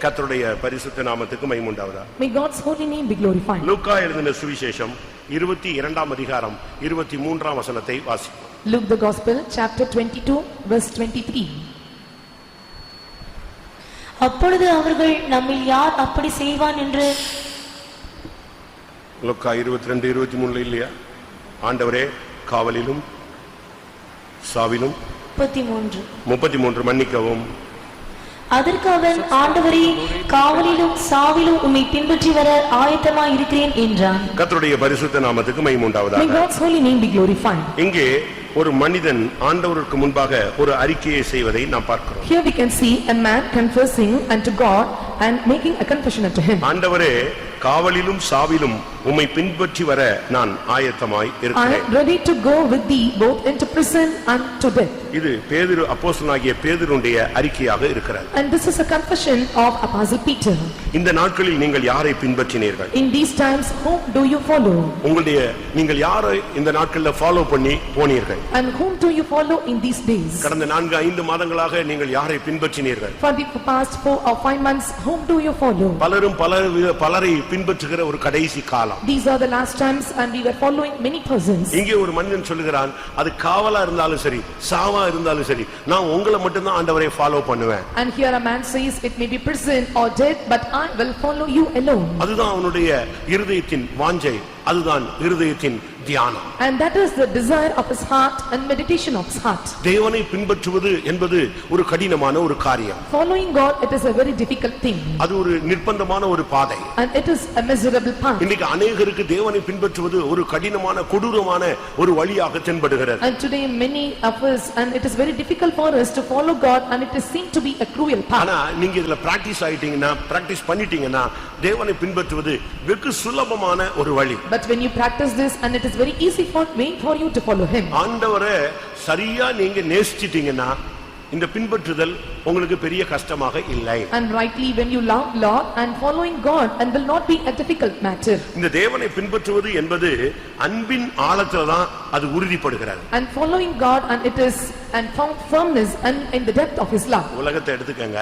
கர்த்தருடைய பரிசுத்த நாமத்துக்கு மகிமை உண்டாவதாக. May God's holy name be glorified. லூக்கா எழுதின சுவிசேஷம் 22ஆம் அதிகாரம் 23ஆம் வசனத்தை வாசிப்போம். Luke the Gospel chapter 22 verse 23. அப்பொழுது அவர்கள் நம்மில் யார் அப்படி செய்வான் என்று. லூக்கா 22:23 இல்லையா? ஆண்டவரே காவலிலும் சாவிலும் 33 மன்னிக்கவும். அதற்கு அவன், ஆண்டவரே காவலிலும் சாவிலும் உம்மை பின்பற்றி வர ஆயத்தமாய் இருக்கிறேன் என்றான். கர்த்தருடைய பரிசுத்த நாமத்துக்கு மகிமை உண்டாவதாக. May God's holy name be glorified. இங்கே ஒரு மனிதன் ஆண்டவருக்கு முன்பாக ஒரு அறிக்கையை செய்வதை நாம் பார்க்கிறோம். Here we can see a man confessing unto God and making a confession unto him. ஆண்டவரே காவலிலும் சாவிலும் உம்மை பின்பற்றி வர நான் ஆயத்தமாய் இருக்கிறேன். I am ready to go with thee both into prison and to death. இது பேதுரு அப்போஸ்தலனாகிய பேதுருடைய அறிக்கையாக இருக்கிறது. And this is a confession of Apostle Peter. இந்த நாட்களில் நீங்கள் யாரை பின்பற்றினீர்கள்? In these times whom do you follow? நீங்கள் யாரை இந்த நாட்களில் ஃபாலோ பண்ணி போனீர்கள்? And whom do you follow in these days? கடந்த 4-5 மாதங்களாக நீங்கள் யாரை பின்பற்றினீர்கள்? For the past 4 or 5 months whom do you follow? பலரை பின்பற்றுகிற ஒரு கடைசி காலம். These are the last times and we were following many persons. இங்கே ஒரு மனிதன் சொல்லுகிறான், அது காவலா இருந்தாலும் சரி சாவா இருந்தாலும் சரி நான் உங்களை மட்டும் தான் ஆண்டவரை ஃபாலோ பண்ணுவேன். And here a man says it may be prison or death but I will follow you alone. அதுதான் அவனுடைய இருதயத்தின் வாஞ்சை, அதுதான் இருதயத்தின் தியானம். And that is the desire of his heart and meditation of his heart. தேவனை பின்பற்றுவது என்பது ஒரு கடினமான ஒரு காரியம். Following God, it is a very difficult thing. அது ஒரு நிர்பந்தமான ஒரு பாதை. And it is a miserable path. இன்னைக்கு अनेகருக்கு தேவனை பின்பற்றுவது ஒரு கடினமான கொடூரமான ஒரு வழியாக தென்படுகிறது. And today many of us, and it is very difficult for us to follow God and it is seen to be a cruel path. ஆனா நீங்க இதல பிராக்டீஸ் ஆயிட்டீங்கன்னா, பிராக்டீஸ் பண்ணிட்டீங்கன்னா தேவனை பின்பற்றுவது வெகு சுலபமான ஒரு வழி. But when you practice this and it is very easy for you to follow him. ஆண்டவரே சரியா நீங்க நேசிச்சிட்டீங்கன்னா இந்த பின்பற்றுதல் உங்களுக்கு பெரிய கஷ்டமாக இல்லை. And rightly when you love Lord and following God and will not be a difficult matter. இந்த தேவனை பின்பற்றுவது என்பது அன்பின் ஆழத்துல தான் அது உறுதிப்படுகிறது. And following God and it is and found firmness and in the depth of his love. உலகத்தை எடுத்துக்கங்க.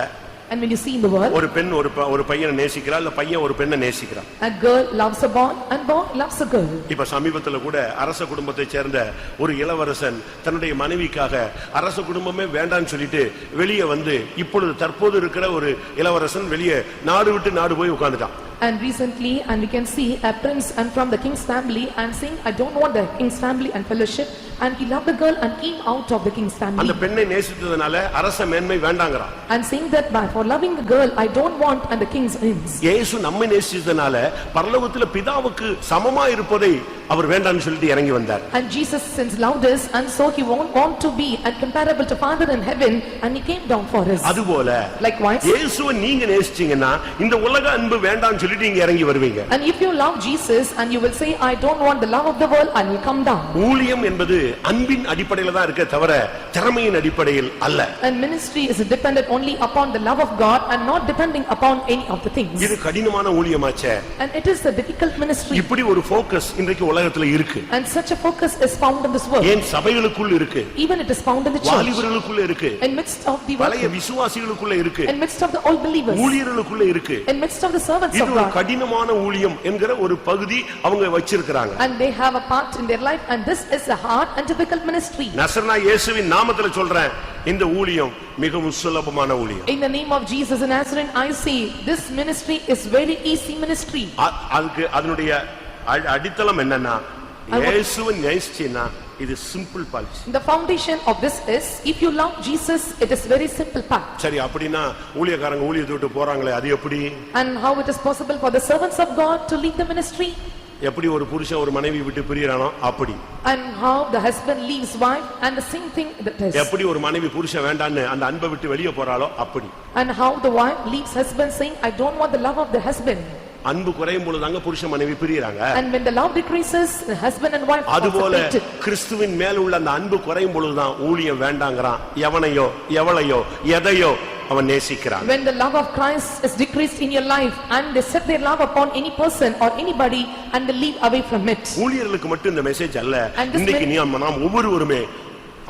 And when you see in the world, ஒரு பெண் ஒரு பையனை நேசிக்கிறா, இல்ல பையன் ஒரு பெண்ணை நேசிக்கிறான். A girl loves a boy and boy loves a girl. இப்ப சமீபத்துல கூட அரச குடும்பத்தை சேர்ந்த ஒரு இளவரசன் தன்னுடைய மனைவிக்காக அரச குடும்பமே வேண்டான்னு சொல்லிட்டு வெளியே வந்து இப்பொழுது தற்போது இருக்கிற ஒரு இளவரசன் வெளியே நாடு விட்டு நாடு போய் உட்கார்ந்துட்டான். And recently, and we can see a prince and from the king's family and saying, I don't want the king's family and fellowship, and he loved the girl and came out of the king's family. அந்த பெண்ணை நேசித்ததனால அரச மேன்மை வேண்டாங்கறான். And saying that by for loving the girl I don't want and the king's aims. இயேசு நம்மை நேசித்ததனால பரலோகத்திலே பிதாவுக்கு சமமா இருப்பதை அவர் வேண்டாம்னு சொல்லிட்டு இறங்கி வந்தார். And Jesus since loved us and so he won't want to be and comparable to Father in heaven and he came down for us. அதுபோல likewise இயேசுவை நீங்க நேசிச்சீங்கன்னா இந்த உலக அன்பு வேண்டாம்னு சொல்லிட்டு இங்க இறங்கி வருவீங்க. And if you love Jesus and you will say I don't want the love of the world and will come down. ஊழியம் என்பது அன்பின் அடிப்படையில் தான் இருக்கே தவிர திறமையின் அடிப்படையில் அல்ல. And ministry is dependent only upon the love of God and not depending upon any of the things. இது கடினமான ஊழியமாச்சே. And it is a difficult ministry. இப்படி ஒரு ஃபோக்கஸ் இன்றைக்கு உலகத்துல இருக்கு. And such a focus is found in this world. ஏன் சபைகளுக்குள்ள இருக்கு. Even it is found in the church. வாலிபர்களுக்குள்ள இருக்கு. In midst of the பழைய விசுவாசிகளுக்குள்ள இருக்கு. In midst of the old believers. ஊழியர்களுக்குள்ள இருக்கு. In midst of the servants of God. இது கடினமான ஊழியம் என்கிற ஒரு பகுதி அவங்க வச்சிருக்காங்க. And they have a part in their life and this is a hard and difficult ministry. நசரேயனாகிய இயேசுவின் நாமத்திலே சொல்றேன், இந்த ஊழியம் மிகவும் சுலபமான ஊழியம். In the name of Jesus in Nazareth I say this ministry is very easy ministry. அதுக்கு அதனுடைய அடித்தளம் என்னன்னா இயேசுவை நேசிச்சீனா இது simple policy. The foundation of this is if you love Jesus it is very simple path. சரி அப்படினா ஊழியக்காரங்க ஊழியத்தை விட்டு போறாங்களே அது எப்படி? And how it is possible for the servants of God to leave the ministry? எப்படி ஒரு புருஷன் ஒரு மனைவி விட்டு பிரியறானோ அப்படி. And how the husband leaves wife and the same thing that is. எப்படி ஒரு மனைவி புருஷன் வேண்டான்னு அந்த அன்பை விட்டு வெளியே போறாளோ அப்படி. And how the wife leaves husband saying I don't want the love of the husband. அன்பு குறையும் பொழுதுங்க புருஷன் மனைவி பிரியறாங்க. And when the love decreases the husband and wife are separated. அதுபோல கிறிஸ்துவின் மேல் உள்ள அந்த அன்பு குறையும் பொழுதுதான் ஊழியம் வேண்டாங்கறான். எவனையோ எவளையோ எதையோ அவன் நேசிக்கிறான். When the love of Christ is decreased in your life and they set their love upon any person or anybody and they leave away from it. ஊழியர்களுக்கு மட்டும் இந்த மெசேஜ் அல்ல. இன்னைக்கு நாம் ஒவ்வொருவருமே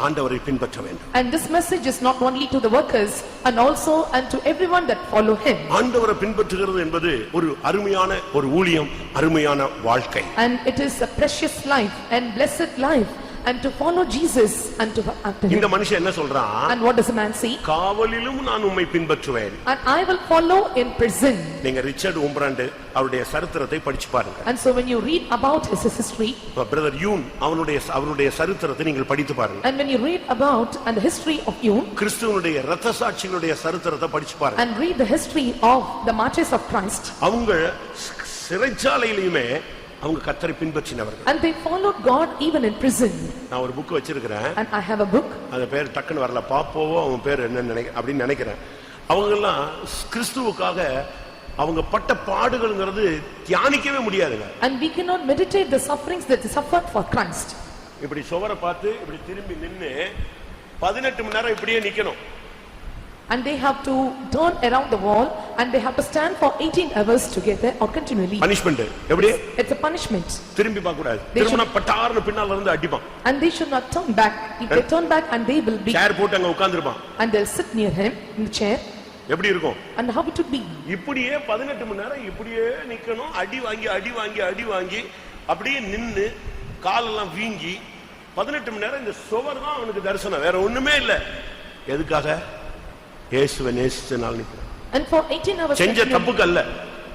ஆண்டவரை பின்பற்ற வேண்டும். And this message is not only to the workers and also and to everyone that follow him. ஆண்டவரை பின்பற்றுகிறது என்பது ஒரு அருமையான ஒரு ஊழியம், அருமையான வாழ்க்கை. And it is a precious life and blessed life and to follow Jesus and to after him. இந்த மனுஷன் என்ன சொல்றான்? And what does the man say? காவலிலும் நான் உம்மை பின்பற்றுவேன். And I will follow in prison. நீங்க ரிச்சர்ட் உம்ப்ராண்ட் அவருடைய சரித்திரத்தை படிச்சு பாருங்க. And so when you read about his history, brother யூன் அவருடைய சரித்திரத்தை நீங்கள் படித்து பாருங்க. and when you read about and the history of you, கிறிஸ்துவனுடைய இரத்த சாட்சிகளுடைய சரித்திரத்தை படிச்சு பாருங்க. and read the history of the martyrs of Christ, அவங்க சிறைச்சாலையிலுமே அவங்க கர்த்தரை பின்பற்றினவர்கள். and they followed God even in prison. நான் ஒரு புக் வச்சிருக்கிறேன். And I have a book. அந்த பேர் டக்குன்னு வரல. பாப்போவோ அவன் பேர் என்ன அப்படின்னு நினைக்கிறேன். அவங்க எல்லாம் கிறிஸ்துவுக்காக அவங்க பட்ட பாடுகள்ங்கிறது தியானிக்கவே முடியாதுங்க. And we cannot meditate the sufferings that they suffered for Christ. இப்படி சுவரை பார்த்து இப்படி திரும்பி நின்னு 18 மணி நேரம் இப்படியே நிக்கணும். And they have to turn around the wall and they have to stand for 18 hours together or continually. Punishment. எப்படி? It's a punishment. திரும்பி பார்க்க கூடாது. திரும்பினா பட்டார்னு பின்னால இருந்து அடிப்பான். And they should not turn back. If they turn back and they will be. சேர் போட்டு அங்க உட்கார்ந்திருப்பான். And they'll sit near him in the chair. எப்படி இருக்கும்? And how it would be? இப்படியே 18 மணி நேரம் இப்படியே நிக்கணும். அடி வாங்கி அப்படியே நின்னு காலெல்லாம் வீங்கி 18 மணி நேரம் இந்த சுவர் தான் அவனுக்கு தரிசனம். வேற ஒண்ணுமே இல்ல. எதுக்காக? இயேசுவை நேசிச்சனால நிக்கிறான். And for 18 hours செஞ்ச தப்புக்கு அல்ல.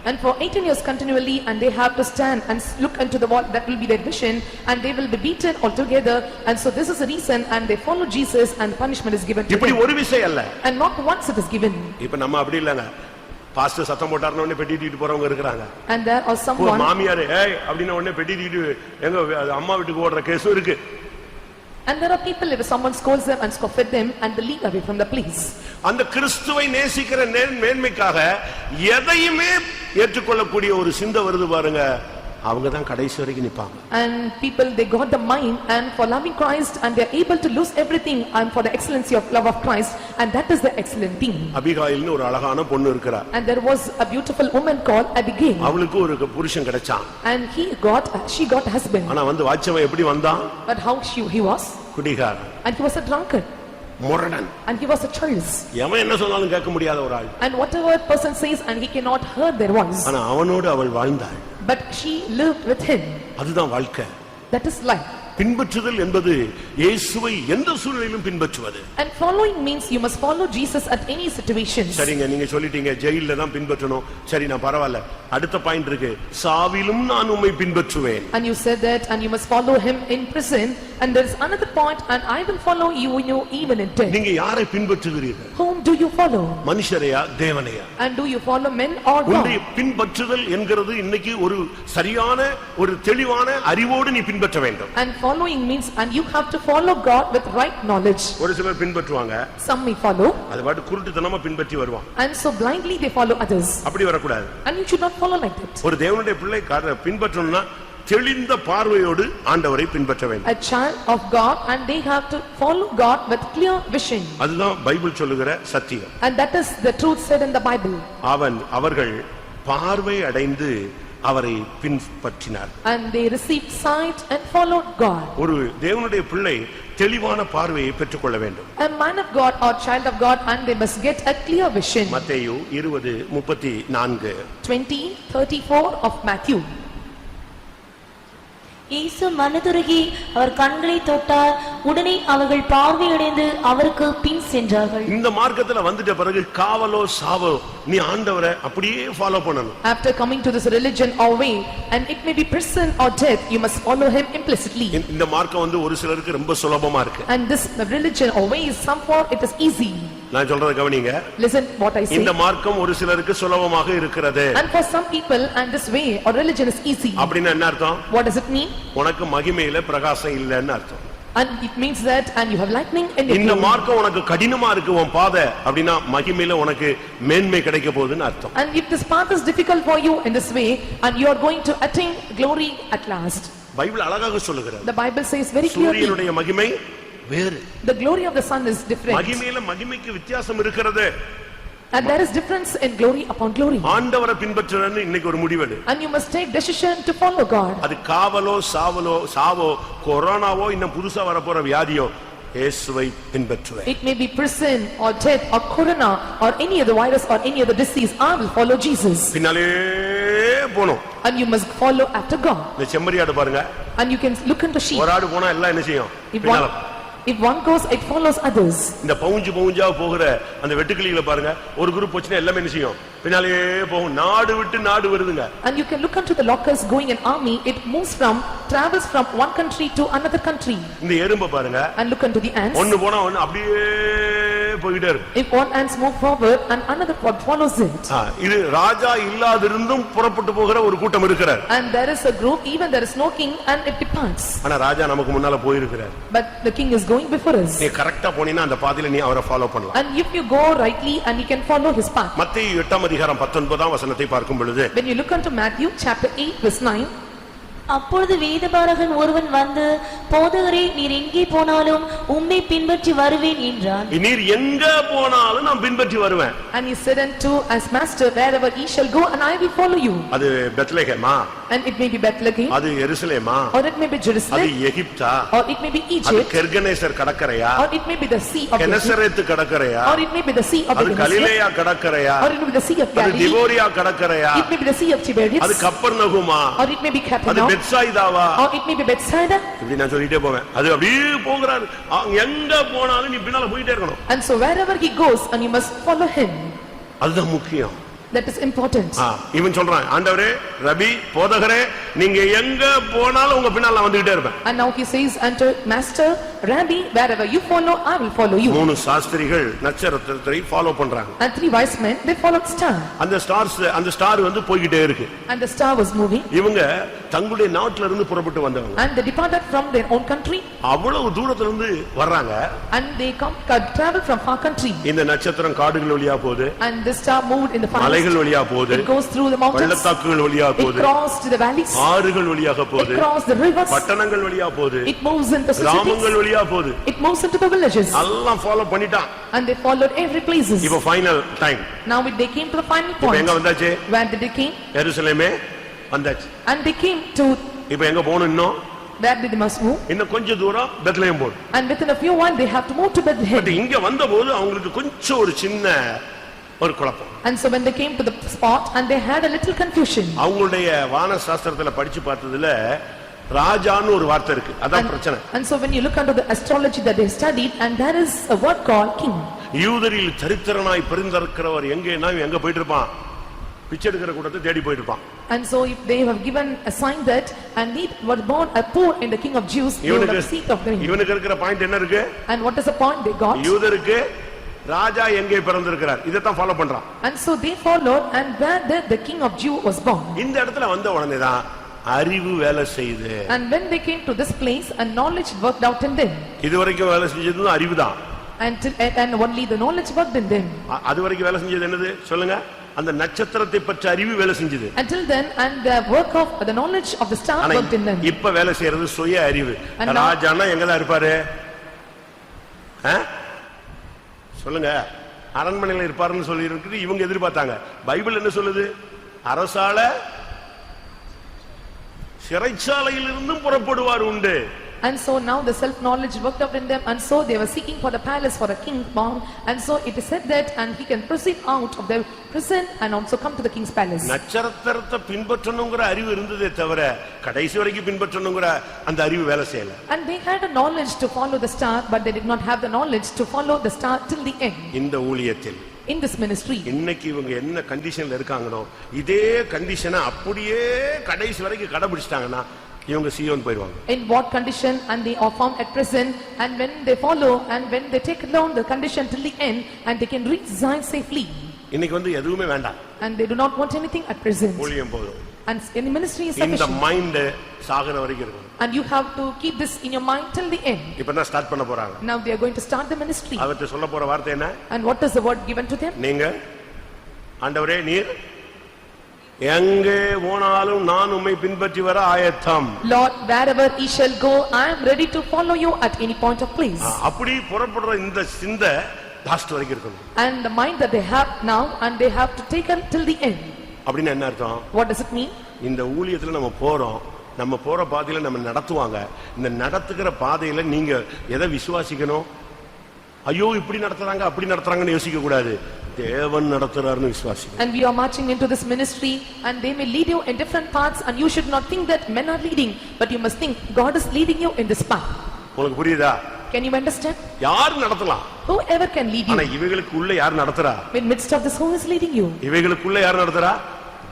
And for 18 years continually, and they have to stand and look into the wall. That will be their vision, and they will be beaten altogether. And so this is the reason, and they follow Jesus, and punishment is given to இப்படி them. ஒரு விஷயம் அல்ல. And not once it is given. இப்ப நம்ம அப்படி இல்லங்க. Pastor சத்தம் போட்டாருன உடனே பெட்டி தூக்கிட்டு போறவங்க இருக்காங்க. And there are someone மாமியார் ஏய் அப்படின உடனே பெட்டி தூக்கிட்டு எங்க அம்மா வீட்டுக்கு ஓடுற கேஸும் இருக்கு. And there are people, if someone scolds them and scoff at them, and they leave away from the place. அந்த கிறிஸ்துவை நேசிக்கிற மேன்மைக்காக எதையுமே ஏற்றுக்கொள்ளக்கூடிய ஒரு சிந்தை வருது பாருங்க. அவங்க தான் கடைசி வரைக்கும் நிப்பாங்க. And people, they got the mind and for loving Christ, and they are able to lose everything and for the excellency of love of Christ, and that is the excellent thing. அபிகாயில்னு ஒரு அழகான பொண்ணு இருக்கறா. And there was a beautiful woman called Abigail. அவளுக்கு ஒரு புருஷன் கிடைச்சான். And she got a husband. ஆனா வந்து வாச்சவன் எப்படி வந்தான்? But how he was? குடிகாரன். And he was a drunkard. Muradan. And he was a child. எவன் என்ன சொன்னாலும் கேட்க முடியாத ஒரு ஆள். And whatever person says, and he cannot hear their voice. ஆனா அவனோடு அவள் வாழ்ந்தாள். But she lived with him. அதுதான் வாழ்க்கை. That is life. பின்பற்றுதல் என்பது இயேசுவை எந்த சூழ்நிலையிலும் பின்பற்றுவது. And following means you must follow Jesus at any situation. சரிங்க, நீங்க சொல்லிட்டீங்க ஜெயில்ல தான் பின்பற்றணும். சரி, நான் பரவாயில்ல. அடுத்த பாயிண்ட் இருக்கு. சாவிலும் நான் உம்மை பின்பற்றுவேன். And you said that, and you must follow him in prison, and there is another point, and I will follow you even in death. நீங்க யாரை பின்பற்றுகிறீர்கள்? Whom do you follow? மனுஷரையா தேவனையா? And do you follow men or God? உன்னுடைய பின்பற்றுதல் என்கிறது இன்னைக்கு ஒரு சரியான ஒரு தெளிவான அறிவோடு நீ பின்பற்ற வேண்டும். And following means, and you have to follow God with right knowledge. ஒரு சிலர் பின்பற்றுவாங்க. Some may follow. அது பாட்டு குருட்டுத்தனமா பின்பற்றி வருவாங்க. And so blindly they follow others. அப்படி வரக்கூடாது. And you should not follow like that. ஒரு தேவனுடைய பிள்ளை பின்பற்றணும்னா தெளிந்த பார்வையோடு ஆண்டவரை பின்பற்ற வேண்டும். A child of God, and they have to follow God with clear vision. அதுதான் பைபிள் சொல்லுகிற சத்தியம். And that is the truth said in the Bible. அவர்கள் பார்வை அடைந்து அவரை பின்பற்றினார். And they received sight and followed God. ஒரு தேவனுடைய பிள்ளை தெளிவான பார்வையை பெற்றுக்கொள்ள வேண்டும். A man of God or child of God, and they must get a clear vision. மத்தேயு 20:34. 20:34 of Matthew. இயேசு மனதுருகி அவர் கண்களை தொட்டார். உடனே அவர்கள் பார்வையடைந்து அவருக்கு பின் சென்றார்கள். இந்த மார்க்கத்துல வந்துட்ட பிறகு காவலோ சாவோ நீ ஆண்டவரை அப்படியே ஃபாலோ பண்ணணும். After coming to this religion or way, and it may be prison or death, you must follow him implicitly. இந்த மார்க்கம் வந்து ஒரு சிலருக்கு ரொம்ப சுலபமா இருக்கு. And this religion or way is some for it is easy. நான் சொல்றத கவனிங்க. Listen what I say. இந்த மார்க்கம் ஒரு சிலருக்கு சுலபமாக இருக்கிறது. And for some people, and this way or religion is easy. அப்படினா என்ன அர்த்தம்? What does it mean? உனக்கு மகிமையில பிரகாசம் இல்லன்னு அர்த்தம். And it means that, and you have lightning in your இந்த மார்க்கம் உனக்கு கடினமா இருக்கு உன் பாதை அப்படினா மகிமையில உனக்கு மேன்மை கிடைக்க போகுதுன்னு அர்த்தம். And if this path is difficult for you in this way, and you are going to attain glory at last. Bible அழகாக சொல்லுகிறது. The Bible says very clearly. சூரியனுடைய மகிமை வேறு. The glory of the sun is different. மகிமையில மகிமைக்கு வித்தியாசம் இருக்கிறது. And there is difference in glory upon glory. ஆண்டவரை பின்பற்றணும்னு இன்னைக்கு ஒரு முடிவெடு. And you must take decision to follow God. அது காவலோ சாவோ கொரோனாவோ இன்னும் புதுசா வரப்போற வியாதியோ இயேசுவை பின்பற்றுவேன். It may be prison or death or corona or any other virus or any other disease, I will follow Jesus. பின்னாலே போணும். And you must follow after God. இந்த செம்மறியாடு பாருங்க. And you can look into sheep. ஒரு ஆடு போனா எல்லாம் என்ன செய்யும்? பின்னால. If one goes, it follows others. இந்த பவுஞ்சா போகிற அந்த வெட்டுக்கிளிகளை பாருங்க. ஒரு குரூப் போச்சுனா எல்லாமே என்ன செய்யும்? பின்னாலே போகும். நாடு விட்டு நாடு வருதுங்க. And you can look into the locusts going in army. It travels from one country to another country. இந்த எறும்பை பாருங்க. And look into the ants. ஒன்னு போனா ஒன்னு அப்படியே போயிட்டே இருக்கு. If one ants move forward and another follows it. இது ராஜா இல்லாதிருந்தும் புறப்பட்டு போகிற ஒரு கூட்டம் இருக்கிறார். And there is a group, even there is no king, and it departs. ஆனா ராஜா நமக்கு முன்னால போயிருக்கிறார். But the king is going before us. நீ கரெக்ட்டா போனீனா அந்த பாதையில நீ அவரை ஃபாலோ பண்ணலாம். And if you go rightly, and you can follow his path. மத்தேயு 8 அதிகாரம் 19 வசனத்தை பார்க்கும் பொழுது, when you look into Matthew chapter 8 verse 9, அப்பொழுது வேதபாரகன் ஒருவன் வந்து, போதகரே, நீர் எங்கே போனாலும் உம்மை பின்பற்றி வருவேன் என்றான். நீர் எங்க போனாலும் நான் பின்பற்றி வருவேன். And he said unto us, Master, wherever ye shall go, and I will follow you. அது பெத்லகேமா? And it may be Bethlehem. அது எருசலேமா? Or it may be Jerusalem. அது எகிப்தா? Or it may be அது Egypt. கெர்கனேசர் கடற்கரையா? Or it may be the sea of கெனசரேத்து கடற்கரையா? Or it may be the sea of அது கலிலேயா கடற்கரையா? Or it may be the sea of அது Galilee. திபோரியா கடற்கரையா? It may be the sea of Tiberias. அது கப்பர்நகூமா? Or it may be அது Capernaum. பெத்சாயிதாவா? Or it may be Bethsaida. இப்படி நான் சொல்லிட்டே போவேன். அது அப்படியே போகிறாரு. எங்க போனாலும் நீ பின்னால போயிட்டே இருக்கணும். And so wherever he goes, and you must follow him. அதுதான் முக்கியம். That is important. இவன் சொல்றான், ஆண்டவரே, ரபி, போதகரே, நீங்க எங்க போனாலும் உங்க பின்னால நான் வந்துட்டே இருப்பேன். And now he says unto Master, Rabbi, wherever you follow, I will follow you. மூணு சாஸ்திரிகள் நட்சத்திரத்தை ஃபாலோ பண்றாங்க. And 3 wise men, they followed star. அந்த ஸ்டார் வந்து போயிட்டே இருக்கு. And the star was moving. இவங்க தங்களுடைய நாட்டுல இருந்து புறப்பட்டு வந்தவங்க. And they departed from their own country. அவ்வளவு தூரத்துல இருந்து வர்றாங்க. And they travel from far country. இந்த நட்சத்திரம் காடுகள் வழியா போகுது. And the star moved in the forest. மலைகள் வழியா போகுது. It goes through the mountains. பள்ளத்தாக்குகள் வழியா போகுது. It crossed the valleys. ஆறுகள் வழியாக போகுது. It crossed the rivers. பட்டணங்கள் வழியா போகுது. It moves into cities. கிராமங்கள் வழியா போகுது. It moves into the villages. எல்லாம் ஃபாலோ பண்ணிட்டான். And they followed every places. இப்போ final time. Now they came to the final point. எங்க வந்தாச்சு? Where did they came? எருசலேமே வந்தாச்சு. And they came to. இப்போ எங்க போணும் இன்னும்? Where did they must move? இன்னும் கொஞ்ச தூரம் பெத்லகேம் போணும். And within a few while they have to move to Bethlehem. But இங்க வந்தபோது அவங்களுக்கு கொஞ்சம் ஒரு சின்ன ஒரு குழப்பம். And so when they came to the spot, and they had a little confusion. அவங்களுடைய வான சாஸ்திரத்துல படிச்சு பார்த்ததுல ராஜான்னு ஒரு வார்த்தை இருக்கு. அதான் பிரச்சனை. And so when you look into the astrology that they studied, and there is a word called king. யூதரில் தரித்திரனாய் பிறந்திருக்கிறவர் எங்க போயிட்டு இருப்பான்? பிச்சை எடுக்கிற கூட்டத்தை தேடி போயிட்டு இருப்பான். And so if they have given a sign that, and he was born a poor in the king of Jews, they would have seek of him. இவனுக்கு இருக்கிற பாயிண்ட் என்ன இருக்கு? And what is the point they got? யூதருக்கு ராஜா எங்கே பிறந்திருக்கிறார், இதைத்தான் follow பண்றான். And so they followed, and where the king of Jew was born. இந்த இடத்துல வந்த உடனே தான் அறிவு வேலை செய்யுது. And when they came to this place, and knowledge worked out in them. இதுவரைக்கும் வேலை செஞ்சது அறிவுதான். And only the knowledge worked in them. அதுவரைக்கும் வேலை செஞ்சது என்னது சொல்லுங்க? அந்த நட்சத்திரத்தை பற்றி அறிவு வேலை செஞ்சது. Until then, and the work of the knowledge of the star worked in them. இப்ப வேலை செய்யறது சுய அறிவு. ராஜானா எங்கதான் இருப்பாரு? சொல்லுங்க, அரண்மனையில் இருப்பாருன்னு சொல்லி இருக்குது. இவங்க எதிர்பார்த்தாங்க. பைபிள் என்ன சொல்லுது? அரசால சிறைச்சாலையில் இருந்தும் புறப்படுவார் உண்டு. And so now the self knowledge worked out in them, and so they were seeking for the palace for a king born, and so it is said that, and he can proceed out of the prison and also come to the king's palace. நட்சத்திரத்தை பின்பற்றணும்ங்கற அறிவு இருந்ததே தவிர கடைசி வரைக்கும் பின்பற்றணும்ங்கற அந்த அறிவு வேலை செய்யல. And they had a knowledge to follow the star, but they did not have the knowledge to follow the star till the end. இந்த ஊழியத்தில் In this ministry, இன்னைக்கு இவங்க என்ன கண்டிஷன்ல இருக்காங்களோ இதே கண்டிஷனை அப்படியே கடைசி வரைக்கும் கடைபிடிச்சிட்டாங்கன்னா இவங்க சீயோன் போய்டுவாங்க. In what condition, and they are found at present, and when they follow, and when they take down the condition till the end, and they can reach Zion safely. இன்னைக்கு வந்து எதுவுமே வேண்டாம். And they do not want anything at present. ஊழியம் போதும். And in ministry is இந்த sufficient. Mind சாகற வரைக்கும் இருக்கும். And you have to keep this in your mind till the end. இப்பதான் ஸ்டார்ட் பண்ண போறாங்க. Now they are going to start the ministry. அவர்ட்ட சொல்ல போற வார்த்தை என்ன? And what is the word given to them? நீங்க ஆண்டவரே நீர் எங்கே போனாலும் நான் உம்மை பின்பற்றி வர ஆயத்தம். Lord, wherever ye shall go, I am ready to follow you at any point of place. அப்படி புறப்படுற இந்த சிந்தை லாஸ்ட் வரைக்கும் இருக்கணும். And the mind that they have now, and they have to take it till the end. அப்படின்னா என்ன அர்த்தம்? What does it mean? இந்த ஊழியத்துல நம்ம போறோம், நம்ம போற பாதையில நம்ம நடத்துவாங்க. இந்த நடத்துகிற பாதையில நீங்க எதை விசுவாசிக்கணும்? ஐயோ இப்படி நடத்துறாங்க அப்படி நடத்துறாங்கன்னு யோசிக்க கூடாது. தேவன் நடத்துறாருன்னு விசுவாசிக்கணும். And we are marching into this ministry and they may lead you in different paths and you should not think that men are leading, but you must think God is leading you in this path. உங்களுக்கு புரியுதா? Can you understand? யார் நடத்தலாம்? Whoever can lead you. ஆனா இவைகளுக்கு உள்ள யார் நடத்துறா? In midst of this, who is leading you? இவைகளுக்குள்ள யார் நடத்துறா?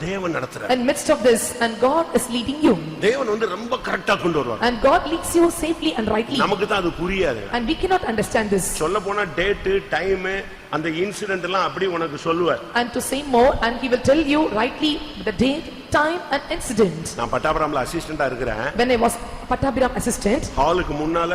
தேவன் நடத்துறார். In midst of this, and God is leading you. தேவன் வந்து ரொம்ப கரெக்ட்டா கொண்டு வருவார். And God leads you safely and rightly. நமக்கு தான் அது புரியாது. And we cannot understand this. சொல்ல போனா டேட் டைம் அந்த இன்சிடென்ட் எல்லாம் அப்படி உனக்கு சொல்லுவார். And to say more, and he will tell you rightly the date, time and incident. நான் பட்டாபிராம்ல அசிஸ்டண்டா இருக்கிறேன். When I was Pattabiram assistant, ஹாலுக்கு முன்னால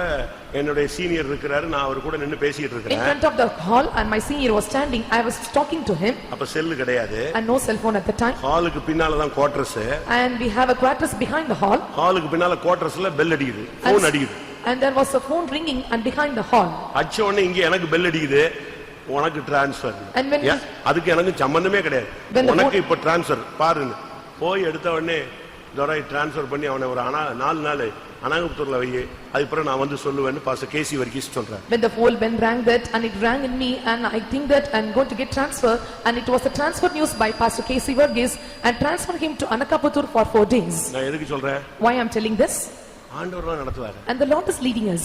என்னோட சீனியர் இருக்கிறாரு, நான் அவர் கூட நின்னு பேசிட்டு in இருக்கேன். front of the hall and my senior was standing, I was talking to him. அப்ப செல் கிடையாது. And no cell phone at the time. ஹாலுக்கு பின்னால தான் quarters. And we have a quarters behind the hall. ஹாலுக்கு பின்னால குவார்ட்டர்ஸ்ல bell அடிக்குது, phone அடிக்குது. And there was a phone ringing and behind the hall. அடிச்ச உடனே இங்க எனக்கு பெல் அடிக்குது, உனக்கு டிரான்ஸ்ஃபர். And when அதுக்கு எனக்கு சம்பந்தமே கிடையாது. When the உனக்கு இப்ப டிரான்ஸ்ஃபர் பாருங்க. போய் எடுத்த உடனே துரை டிரான்ஸ்ஃபர் பண்ணி அவனை ஒரு 4 நாள் அனாகபுத்தூர்ல வை, அதுக்கப்புறம் நான் வந்து சொல்லுவேன்னு பாஸ்டர் கேசி வர்கீஸ் சொல்றேன். When the phone bell rang that and it rang in me and I think that I'm going to get transfer, and it was a transfer news by Pastor Casey Varghese and transfer him to Anakaputur for 4 days. நான் எதுக்கு சொல்றேன்? Why I'm telling this? ஆண்டவர் தான் நடத்துவாரு. And the Lord is leading us.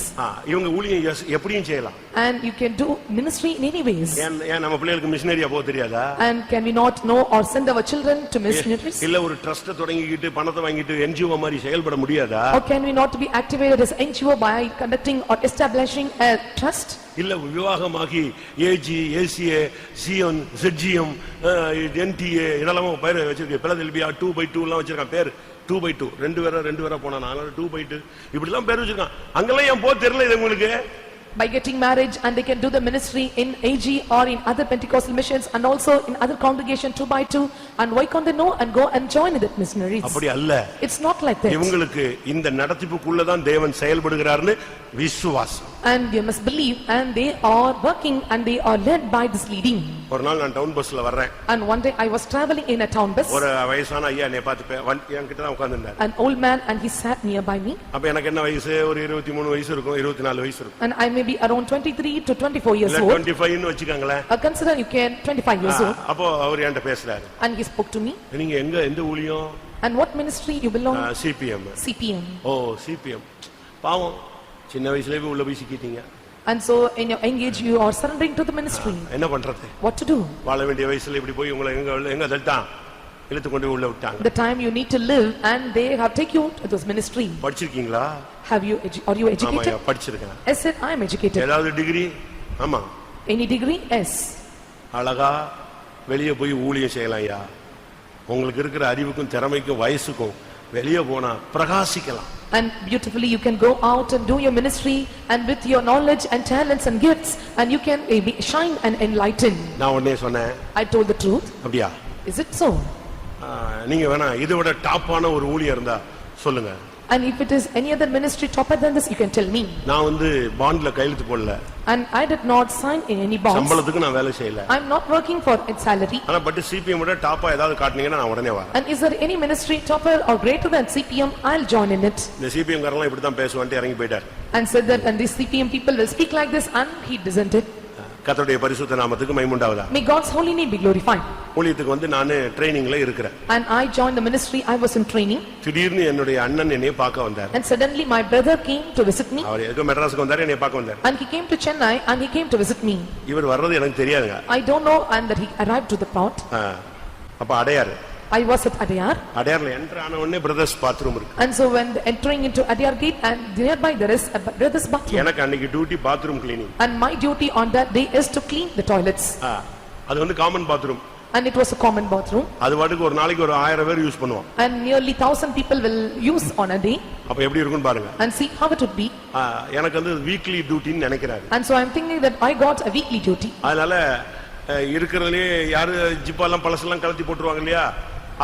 இவங்க ஊழியம் எப்படியும் செய்யலாம். And you can do ministry in any ways. ஏன் நம்ம பிள்ளைகளுக்கு மிஷனரியா போக தெரியாதா? And can we not know or send our children to missionaries? இல்ல ஒரு ட்ரஸ்ட் தொடங்கிட்டு பணத்தை வாங்கிட்டு NGO மாதிரி செயல்பட முடியாதா? Or can we not be activated as NGO by conducting or establishing a trust? இல்ல விவாகமாகி AG ACA CN ZGM NTA இதெல்லாம் பேர் வச்சிருக்கேன். பிலதெல்பியா 2x2 எல்லாம் வச்சிருக்கான் பேர். 2x2 ரெண்டு பேரா போனா 2x2 இப்படி எல்லாம் பேர் வச்சிருக்கான். அங்கெல்லாம் ஏன் போக தெரியல இது உங்களுக்கு? By getting marriage and they can do the ministry in AG or in other Pentecostal missions and also in other congregation 2x2, and why can't they know and go and join in that missionaries? அப்படி அல்ல. It's not like that. இவங்களுக்கு இந்த நடத்திப்புக்குள்ள தான் தேவன் செயல்படுகிறார்னு விசுவாசம். And you must believe and they are working and they are led by this leading. ஒரு நாள் நான் டவுன் பஸ்ல வர்றேன். And one day I was traveling in a town bus. ஒரு வயசான ஐயா என்னை பார்த்து என்கிட்ட தான் உட்கார்ந்திருந்தார். An old man and he sat nearby me. அப்ப எனக்கு என்ன வயசு? ஒரு 23 வயசு இருக்கும், 24 வயசு இருக்கும். And I may be around 23 to 24 years இல்ல old. 25 ன்னு வெச்சுக்கங்களே. Consider you can 25 years old. அப்போ அவர் என்கிட்ட பேசுறாரு. And he spoke to me. நீங்க எந்த ஊழியம்? And what ministry you belong? CPM. CPM. O CPM. பாவம் சின்ன வயசுலயே உள்ள போய் சிக்கிட்டீங்க. And so in your engage you are surrendering to the ministry. என்ன பண்றது? What to do? வாழ வேண்டிய வயசுல இப்படி போய் உங்களை எங்க தள்ளிட்டான்? இழுத்து கொண்டு உள்ள விட்டாங்க. The time you need to live and they have taken you to this ministry. படிச்சிருக்கீங்களா? Are you educated? ஆமா படிச்சிருக்கேன். I said I am educated. ஏதாவது டிகிரி? ஆமா. Any degree? Yes. அழகா வெளிய போய் ஊழியம் செய்யலாம்யா. உங்களுக்கு இருக்கிற அறிவுக்கும் திறமைக்கும் வயசுக்கும் வெளிய போனா பிரகாசிக்கலாம். And beautifully you can go out and do your ministry and with your knowledge and talents and gifts and you can shine and enlighten. நான் உடனே சொன்னேன். I told the truth. அப்படியா? Is it so? நீங்க வேணா இதை விட டாப்பான ஒரு ஊழியம் இருந்தா சொல்லுங்க. And if it is any other ministry topper than this, you can tell me. நான் வந்து பாண்ட்ல கையெழுத்து போடல. And I did not sign in any bonds. சம்பளத்துக்கு நான் வேலை செய்யல. I am not working for its salary. ஆனா பட் CPM விட டாப்பா ஏதாவது காட்டுனீங்கன்னா நான் உடனே வரேன். And is there any ministry topper or greater than CPM? I'll join in it. இந்த CPM காரங்க இப்படி தான் பேசுவான்ட்டு இறங்கி போய்ட்டார். And said that and these CPM people will speak like this and he doesn't it. கர்த்தருடைய பரிசுத்த நாமத்துக்கு மகிமை உண்டாவதாக. May God's holy name be glorified. ஊழியத்துக்கு வந்து நான் ட்ரெய்னிங்ல இருக்கிறேன். And I joined the ministry. I was in training. திடீர்னு என்னுடைய அண்ணன் என்னை பார்க்க வந்தார். And suddenly my brother came to visit me. அவர் எதுக்கு மெட்ராஸ்க்கு வந்தார், என்னை பார்க்க வந்தார். And he came to Chennai and he came to visit me. இவர் வர்றது எனக்கு தெரியாதுங்க. I don't know and that he arrived to the plot. அப்ப Adyar. I was at Adyar. அடையார்ல என்டர் ஆன உடனே பிரதர்ஸ் பாத்ரூம் இருக்கு. And so when entering into Adyar gate and nearby there is a brother's bathroom. எனக்கு அன்னைக்கு duty bathroom cleaning. And my duty on that day is to clean the toilets. அது வந்து common bathroom. And it was a common bathroom. அது வாட்டுக்கு ஒரு நாளைக்கு ஒரு 1000 பேர் யூஸ் பண்ணுவாங்க. And nearly 1000 people will use on a day. அப்ப எப்படி இருக்குன்னு பாருங்க. And see how it would be. எனக்கு வந்து வீக்லி டியூட்டின்னு நினைக்கிறாரு. And so I am thinking that I got a weekly duty. அதனால இருக்கிறதுலயே யாரு ஜிப்பாலாம் பழசெல்லாம் கழட்டி போட்டுருவாங்க இல்லையா,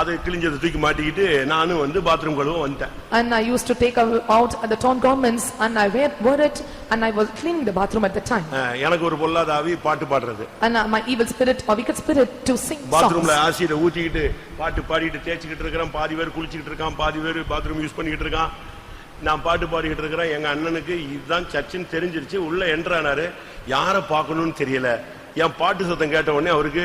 அதை கிழிஞ்சதை தூக்கி மாட்டிக்கிட்டு நானும் வந்து பாத்ரூம் கழுவ வந்துட்டேன். And I used to take out the torn garments and I wore it and I was cleaning the bathroom at the time. எனக்கு ஒரு பொல்லாத ஆவி பாட்டு பாடுறது. And my evil spirit or wicked spirit to sing songs. பாத்ரூம்ல ஆசிட ஊத்திக்கிட்டு பாட்டு பாடிட்டு தேய்ச்சிக்கிட்டு இருக்கறேன். பாதி பேர் குளிச்சிட்டு இருக்கான், பாதி பேர் பாத்ரூம் யூஸ் பண்ணிக்கிட்டு இருக்கான். நான் பாட்டு பாடிக்கிட்டு இருக்கறேன். எங்க அண்ணனுக்கு இதுதான் சர்ச்சின்னு தெரிஞ்சிருச்சு. உள்ள என்ட்ரானாரு. யாரை பார்க்கணும்னு தெரியல. என் பாட்டு சத்தம் கேட்ட உடனே அவருக்கு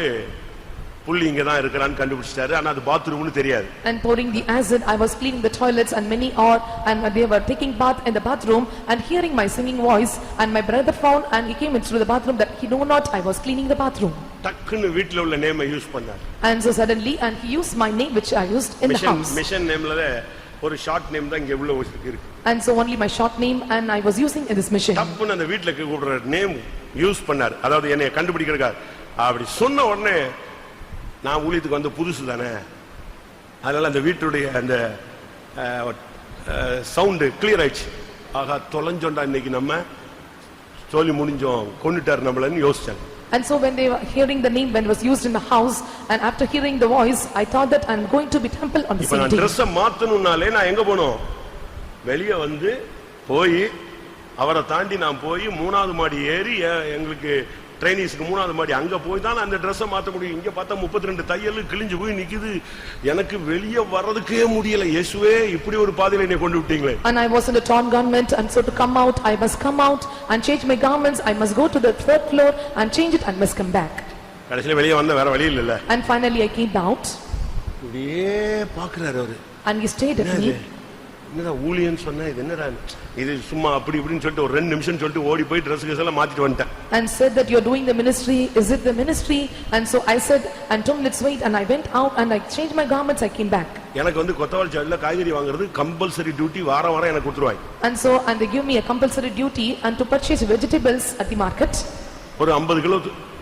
புள்ளி இங்க தான் இருக்கறான்னு கண்டுபிடிச்சிட்டாரு. ஆனா அது பாத்ரூம்னு தெரியாது. And pouring the acid, I was cleaning the toilets and many are and they were taking bath in the bathroom and hearing my singing voice and my brother found and he came into the bathroom that he knew not I was cleaning the bathroom. டக்குன்னு வீட்ல உள்ள நேமை use பண்ணார். And so suddenly and he used my name which I used in the house. Mission நேம்ல ஒரு short name தான் இங்க உள்ள இருக்கு. And so only my short name and I was using in this mission. டப்புன்னு அந்த வீட்ல கூடுற நேம் யூஸ் பண்ணார். அதாவது என்னைய கண்டுபிடிக்கிறதுக்காக. அப்படி சொன்ன உடனே நான் ஊழியத்துக்கு வந்து புதுசு தானே, அதனால அந்த வீட்டுடைய அந்த சவுண்டு கிளியர் ஆயிடுச்சு. ஆகா தொலைஞ்சோண்டா இன்னைக்கு நம்ம சொல்லி முடிஞ்சோம், கொண்டுட்டார் நம்மளன்னு யோசிச்சாங்க. And so when they were hearing the name when it was used in the house and after hearing the voice I thought that I'm going to be temple on the same day. இப்ப நான் Dress மாத்தணும்னாலே நான் எங்க போணும், வெளிய வந்து போய் அவரை தாண்டி நான் போய் 3வது மாடி ஏறி எங்களுக்கு ட்ரைனிஸ்க்கு 3வது மாடி அங்க போய் தான் அந்த Dress மாத்த முடியும். இங்க பார்த்தா 32 தையல் கிழிஞ்சு போய் நிக்குது. எனக்கு வெளிய வர்றதுக்கே முடியல. இயேசுவே இப்படி ஒரு பாதையில என்னை கொண்டு விட்டீங்களே. And I was in a torn garment and so to come out I must come out and change my garments. I must go to the 3rd floor and change it and must come back. கடைசில வெளிய வந்த வேற வழி இல்ல. And finally I came out. அப்படியே பார்க்கறாரு அவரு. And he stayed at me. என்னடா ஊழியன் சொன்னா இது என்னடா இது சும்மா அப்படி இப்படின்னு சொல்லிட்டு ஒரு 2 நிமிஷம் சொல்லிட்டு ஓடி போய் Dress எல்லாம் மாத்திட்டு வந்துட்டேன். And said that you're doing the ministry, is it the ministry? And so I said and told let's wait and I went out and I changed my garments. I came back. எனக்கு வந்து கொத்தவால் சார்ல காய்கறி வாங்குறது compulsory duty வாரம் எனக்கு கொடுத்துருவாங்க. And so and they give me a compulsory duty and to purchase vegetables at the market. ஒரு 50 kilo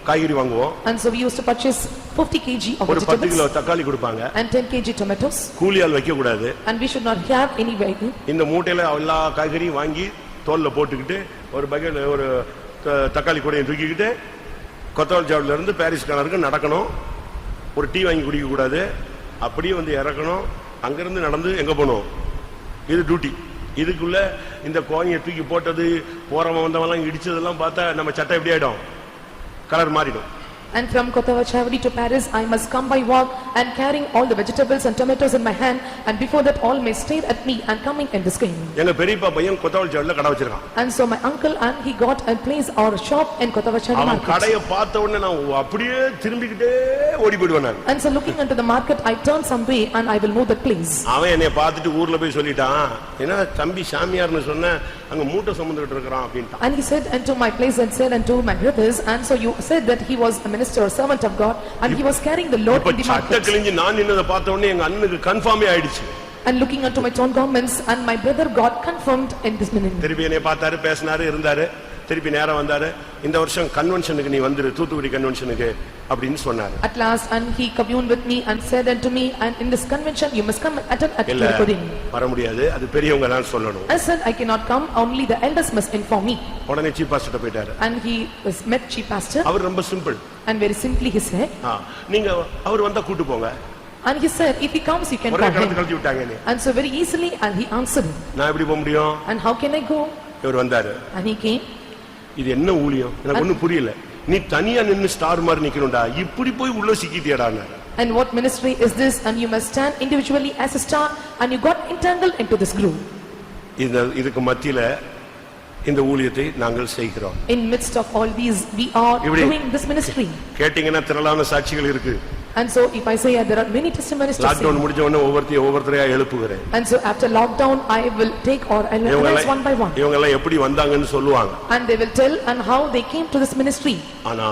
காய்கறி வாங்குவோம். And so we used to purchase 50 kg of vegetables. ஒரு 10 கிலோ தக்காளி கொடுப்பாங்க. And 10 kg tomatoes. கூலியால் வைக்க கூடாது. And we should not have any vehicle. இந்த மூட்டையில எல்லா காய்கறியும் வாங்கி தோல்ல போட்டுக்கிட்டு ஒரு பக்கெட் ஒரு தக்காளி கூடையை தூக்கிக்கிட்டு கொத்தவால் ஜாப்ல இருந்து பாரிஸ் கார்னருக்கு நடக்கணும். ஒரு டீ வாங்கி குடிக்க கூடாது. அப்படியே வந்து இறக்கணும். அங்க இருந்து நடந்து எங்க போணும், இது டியூட்டி. இதுக்குள்ள இந்த கோணியை தூக்கி போட்டது போறவன் வந்தவெல்லாம் இடிச்சதெல்லாம் பார்த்தா நம்ம சட்டை எப்படி ஆயிடும், கலர் மாறிடும். And from Kothavachavadi to Paris I must come by walk and carrying all the vegetables and tomatoes in my hand and before that all may stare at me and coming in this game. எங்க பெரியப்பா பையன் கொத்தவால்ல கடை வச்சிருக்கான். And so my uncle and he got a place or a shop in Kothavachavadi அவன் market. கடையை பார்த்த உடனே நான் அப்படியே திரும்பிக்கிட்டே ஓடி போய்டுவேன் நான். And so looking into the market I turn some way and I will know that place. அவன் என்னைய பார்த்துட்டு ஊர்ல போய் சொல்லிட்டான், என்ன தம்பி சாமியார்னு சொன்ன அங்க மூட்டை சுமந்துட்டு இருக்கறான் அப்படின்ட்டான். And he said unto my place and said unto my brothers and so you said that he was a minister or servant of God and he was carrying the load in the சட்டை market. கிழிஞ்சு நான் நின்னத பார்த்த உடனே எங்க அண்ணனுக்கு கன்ஃபார்மே ஆயிடுச்சு. And looking unto my torn garments and my brother got confirmed in this minute. திருப்பி என்னைய பார்த்தாரு, பேசினாரு, இருந்தாரு. திருப்பி நேரா வந்தாரு. இந்த வருஷம் கன்வென்ஷனுக்கு நீ வந்துரு, தூத்துக்குடி கன்வென்ஷனுக்கு அப்படின்னு சொன்னாரு. At last and he communed with me and said unto me and in this convention you must come and attend at Tirupati. வர முடியாது, அது பெரியவங்க தான் சொல்லணும். I said I cannot come, only the elders must inform me. உடனே chief pastor போயிட்டாரு. And he was met chief pastor. அவர் ரொம்ப simple. And very simply he said, நீங்க அவர் வந்தா கூட்டி போங்க. And he said if he comes you can ஒரே come. கலந்து விட்டாங்க நீ. And so very easily and he answered. நான் எப்படி போக முடியும்? And how can I go? இவர் வந்தாரு. And he came. இது என்ன ஊழியம் எனக்கு ஒண்ணும் புரியல. நீ தனியா நின்னு ஸ்டார் மாதிரி நிக்கணும்டா, இப்படி போய் உள்ள சிக்கிட்டியடான்னு. And what ministry is this and you must stand individually as a star and you got entangled into this group. இதுக்கு மத்தியில இந்த ஊழியத்தை நாங்கள் செய்கிறோம். In midst of all these we are doing this ministry. கேட்டிங்கனா திரளான சாட்சிகள் இருக்கு. And so if I say there are many testimonies to say. Lockdown முடிஞ்ச உடனே ஒவ்வொருத்தரையா எழுப்புகிறேன். And so after lockdown I will take or I will analyze one by one. இவங்க எல்லாம் எப்படி வந்தாங்கன்னு சொல்லுவாங்க. And they will tell and how they came to this ministry. ஆனா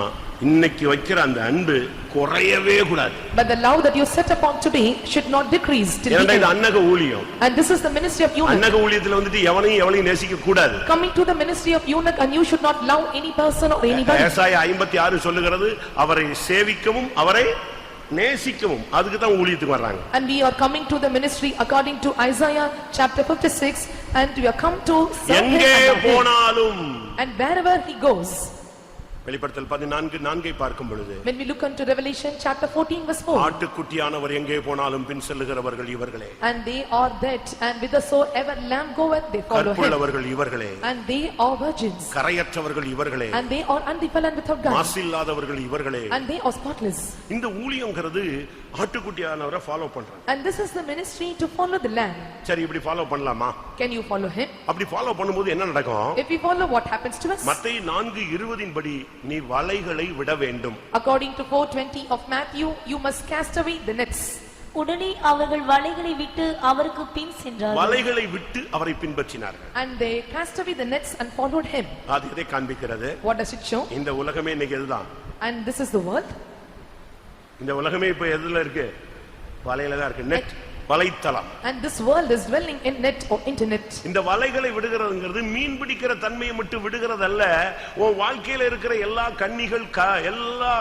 இன்னைக்கு வைக்கிற அந்த அன்பு குறையவே கூடாது. But the love that you set upon today should not decrease till the end. இது அன்னக ஊழியம். And this is the ministry of eunuch. அன்னக ஊழியத்துல வந்துட்டு எவனையும் நேசிக்க கூடாது. Coming to the ministry of eunuch and you should not love any person or anybody. ஏசாயா 56 சொல்லுகிறது அவரை சேவிக்கவும் அவரை நேசிக்கவும், அதுக்கு தான் ஊழியத்துக்கு வர்றாங்க. And we are coming to the ministry according to Isaiah chapter 56 and we are come to serve him எங்கே போனாலும் and wherever he goes. வெளிப்படுத்தல் 14:4 பார்க்கும் பொழுது When we look into Revelation chapter 14 verse 4. ஆட்டுக்குட்டியானவர் எங்கே போனாலும் பின் செல்லுகிறவர்கள் இவர்களே. And they are that, and whithersoever lamb goeth, they follow him. கற்புள்ளவர்கள் இவர்களே. And they are virgins. கரையற்றவர்கள் இவர்களே. And they are undefiled and without guile. மாசில்லாதவர்கள் இவர்களே. And they are spotless. இந்த ஊழியம்ங்கிறது ஆட்டுக்குட்டியானவரை follow பண்றாங்க. And this is the ministry to follow the lamb. சரி இப்படி follow பண்ணலாமா? Can you follow him? அப்படி follow பண்ணும்போது என்ன நடக்கும்? If we follow, what happens to us? மத்தேயு 4:20 படி நீ வலைகளை விட வேண்டும். According to 4:20 of Matthew, you must cast away the nets. உடனே அவர்கள் வலைகளை விட்டு அவருக்கு பின் சென்றார்கள். வலைகளை விட்டு அவரை பின்பற்றினார்கள். And they cast away the nets and followed him. அது எதை காண்பிக்கிறது? What does it show? இந்த உலகமே இன்னைக்கு இதுதான். And this is the world. இந்த உலகமே இப்ப எதுல இருக்கு? வலையில தான் இருக்கு. நெட், வலைத்தளம். And this world is dwelling in net or internet. இந்த வலைகளை விடுகிறதுங்கிறது மீன் பிடிக்கிற தன்மையை மட்டும் விடுகிறதல்ல, உன் வாழ்க்கையில இருக்கிற எல்லா கன்னிகள் எல்லா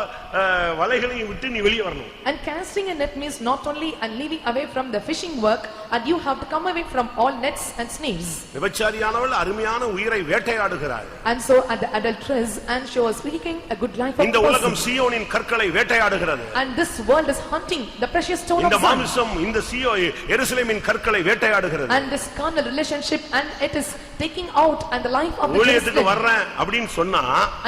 வலைகளையும் விட்டு நீ வெளியே வரணும். And casting a net means not only and leaving away from the fishing work, and you have to come away from all nets and snares. விபச்சாரியானவள் அருமையான உயிரை வேட்டையாடுகிறாள். And so at the adulteress, and she was speaking a good life of இந்த உலகம் சீயோனின் கற்களை வேட்டையாடுகிறது. And this world is hunting the precious stone of இந்த Zion. மாம்சம் இந்த எருசலேமின் கற்களை வேட்டையாடுகிறது. And this carnal relationship, and it is taking out and the life of the ஊழியத்துக்கு Jerusalem. வர்றேன் அப்படினு சொன்னா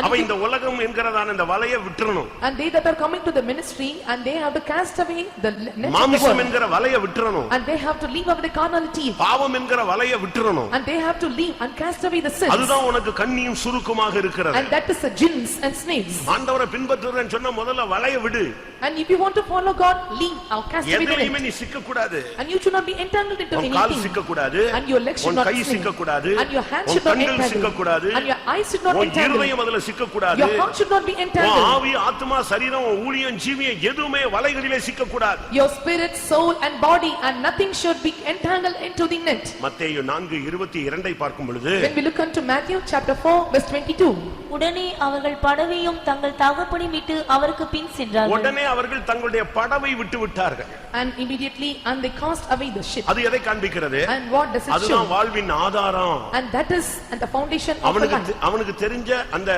அவ இந்த உலகம் என்கிறதான இந்த வலையை விட்டுறணும். And they that are coming to the ministry, and they have to cast away the net of the மாம்சம் world. என்கிற வலையை விட்டுறணும். And they have to leave away the carnality. பாவம் என்கிற வலையை விட்டுறணும். And they have to leave and cast away the sins. அதுதான் உனக்கு கண்ணியும் சுருக்குமாக இருக்கிறது. And that is the jinns and snakes. ஆண்டவரை பின்பற்றுறேன்னு சொன்னா முதல்ல வலையை விடு. And if you want to follow God, leave or cast away the எதுலயுமே net. நீ சிக்க கூடாது. And you should not be entangled into உன் கால் anything. சிக்க கூடாது. And your legs should உன் not கை sink. சிக்க கூடாது. And your hands உன் should not கண்கள் சிக்க entangle. கூடாது. And your eyes should not உன் entangle. இருதயம் அதுல சிக்க கூடாது. Your heart should not be உன் entangled. ஆவி, ஆத்துமா, சரீரம், உன் ஊழியம், ஜீவியம் எதுவுமே வலைகளிலே சிக்க கூடாது. Your spirit, soul and body, and nothing should be entangled into the net. மத்தேயு 4:22 பார்க்கும் பொழுது When we look into Matthew chapter 4 verse 22. உடனே அவர்கள் படவையும் தங்கள் தகப்பனை விட்டு அவருக்கு பின் சென்றார்கள். உடனே அவர்கள் தங்களுடைய படவை விட்டு விட்டார்கள். And immediately, and they cast away the ship. அது எதை காண்பிக்கிறது? And what does it show? அதுதான் வாழ்வின் ஆதாரம். And that is and the foundation of the life. அவனுக்கு தெரிஞ்ச அந்த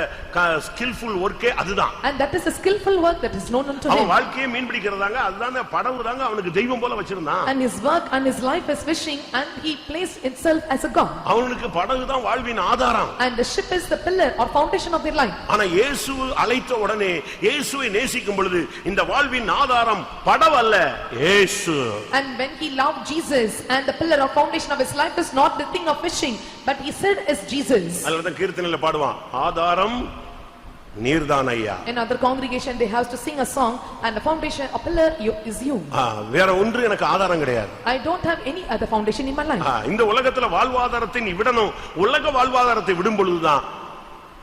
ஸ்கில்ஃபுல் வர்க்கே அதுதான். And that is a skillful work that is known unto him. அவன் வாழ்க்கையை மீன் பிடிக்கிறதாங்க, அதுதான் படவு தாங்க அவனுக்கு தெய்வம் போல வச்சிருந்தான். And his work and his life is fishing, and he placed himself as a god. அவனுக்கு படகு தான் வாழ்வின் ஆதாரம். And the ship is the pillar or foundation of their life. ஆனா இயேசு அழைத்த உடனே, இயேசுவை நேசிக்கும் பொழுது இந்த வாழ்வின் ஆதாரம் படவு அல்ல, இயேசு. And when he loved Jesus, and the pillar or foundation of his life is not the thing of fishing, but he said is Jesus. அதனால கீர்த்தனையில பாடுவான், ஆதாரம் நீர்தான் ஐயா. In other congregation they have to sing a song, and the foundation or pillar is you. வேற ஒன்று எனக்கு ஆதாரம் கிடையாது. I don't have any other foundation in my life. இந்த உலகத்துல வாழ்வாதாரத்தை நீ விடணும். உலக வாழ்வாதாரத்தை விடும் பொழுதுதான்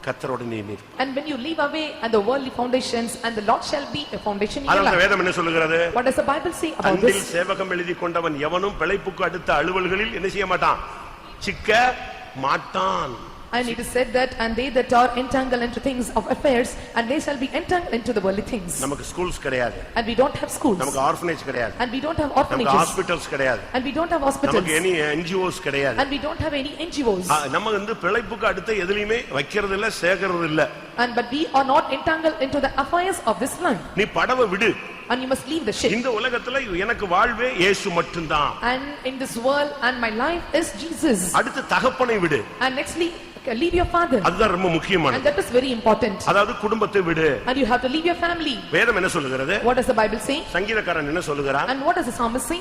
கர்த்தரோடு நீ நிற்ப. And when you leave away and the worldly foundations, and the Lord shall be a foundation in your அதனால life. வேதம் என்ன சொல்லுகிறது? What does the Bible say about Anbil this? சேவகம் எழுதி கொண்டவன் எவனும் பிழைப்புக்கு அடுத்த அலுவல்களில் என்ன செய்ய மாட்டான், சிக்க மாட்டான். And it is said that, and they that are entangled into things of affairs, and they shall be entangled into the worldly things. நமக்கு ஸ்கூல்ஸ் கிடையாது. And we don't have schools. நமக்கு ஆர்ஃபனேஜ் கிடையாது. And we don't have நமக்கு orphanages. Hospitals கிடையாது. And we don't have hospitals. நமக்கு any NGOs கிடையாது. And we don't have any NGOs. நம்ம பிழைப்புக்கு அடுத்த எதுலயுமே வைக்கிறது இல்ல, சேகறது இல்ல. And but we are not entangled into the affairs of this life. நீ படவை விடு. And you must leave the ship. இந்த உலகத்துல எனக்கு வாழ்வே இயேசு மட்டும்தான். And in this world, and my life is Jesus. அடுத்து தகப்பனை விடு. And nextly, leave your father. அதுதான் ரொம்ப முக்கியமானது. And that is very important. அதாவது குடும்பத்தை விடு. And you have to leave your family. வேதம் என்ன சொல்லுகிறது? What does the Bible say? சங்கீதக்காரன் என்ன சொல்லுகிறான்? And what does the psalmist say?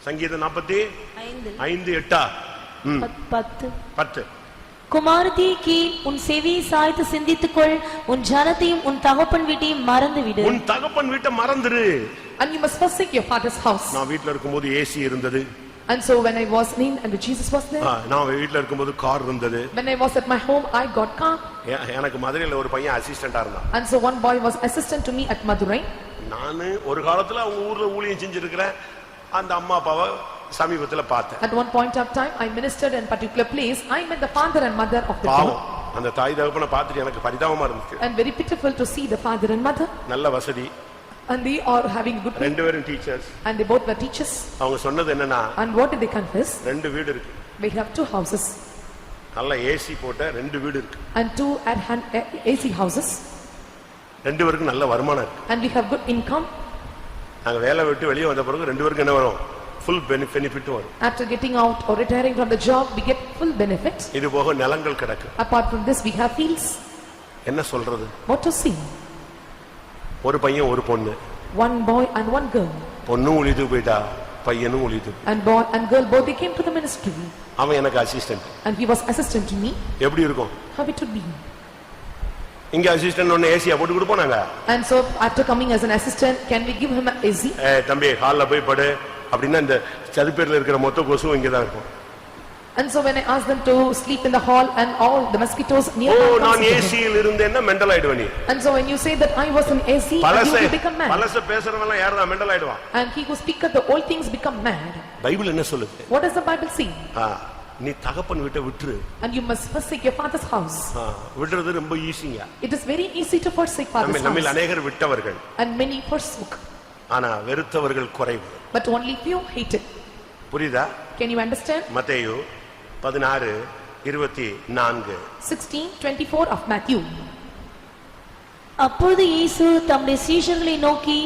சங்கீதம் 45:8 10. குமாரதி கீழ் உன் செவி சாய்த்து சிந்தித்துக்கொள், உன் ஜனத்தையும் உன் தகப்பன் வீட்டையும் மறந்து விடு. உன் தகப்பன் வீட்டை மறந்துரு. And you must forsake your father's house. நான் வீட்ல இருக்கும்போது ஏசி இருந்தது. And so when I was in, and Jesus was there. நான் வீட்ல இருக்கும்போது கார் இருந்தது. When I was at my home, I got car. எனக்கு மதுரையில ஒரு பையன் அசிஸ்டன்ட்டா இருந்தான். And so one boy was assistant to me at Madurai. நான் ஒரு காலத்துல அவங்க ஊர்ல ஊழியம் செஞ்சிருக்கிறேன். அந்த அம்மா அப்பாவை சமீபத்துல பார்த்தேன். At one point of time, I ministered in particular place. I met the father and mother of the boy. அந்த தாய் தகப்பனை பார்த்துட்டு எனக்கு பரிதாபமா இருந்துச்சு. And very pitiful to see the father and mother. நல்ல வசதி. And they are having good. ரெண்டு பேரும் teachers. And they both were teachers. அவங்க சொன்னது என்னன்னா, And what did they confess? ரெண்டு வீடு இருக்கு. We have two houses. நல்ல ஏசி போட்ட 2 வீடு இருக்கு. and 2 at hand AC houses. 2 பேருக்கு நல்ல வருமானம் இருக்கு. and we have good income. நாங்க வேலை விட்டு வெளியே வந்த பிறகு 2 பேருக்கு என்ன வரும்? full benefit வரும். after getting out or retiring from the job we get full benefits. இது போக நிலங்கள் கிடக்கு. apart from this we have fields. என்ன சொல்றது? what to see? ஒரு பையன் ஒரு பொண்ணு. one boy and one girl. பொண்ணு ஊழியத்துக்கு போயிட்டா, பையனும் ஊழியத்துக்கு. and boy and girl both they came to the ministry. அவன் எனக்கு assistant. and he was assistant to me. எப்படி இருக்கும்? how it would be? இங்க அசிஸ்டன்ட் ஒண்ணு ஏசியா போட்டு கொடுப்போம் நாங்க. and so after coming as an assistant can we give him an AC? தம்பி ஹால்ல போய் படு அப்படினா இந்த சதுப்பேர்ல இருக்கிற மொத்த கொசுவும் இங்க தான் இருக்கும். and so when I asked them to sleep in the hall and all the mosquitoes nearby. நான் ஏசியில் இருந்தேன்னா மெண்டல் ஆயிடுவே நீ. and so when you say that I was in AC you will become mad. பலச பேசறவங்க யாரா mental ஆயிடுவான். and he who speaketh the old things become mad. Bible என்ன சொல்லுது? what does the Bible say? நீ தகப்பன் வீட்டை விட்டுரு. and you must forsake your father's house. விடுறது ரொம்ப ஈஸிங்க. it is very easy to forsake father's house. நம்மில் அநேகர் விட்டவர்கள். and many forsook. ஆனா வெறுத்தவர்கள் குறைவு. but only few hated. புரியுதா? can you understand? மத்தேயு 16:24. 16:24 of Matthew. அப்பொழுது இயேசு தம்முடைய சீஷர்களை நோக்கி,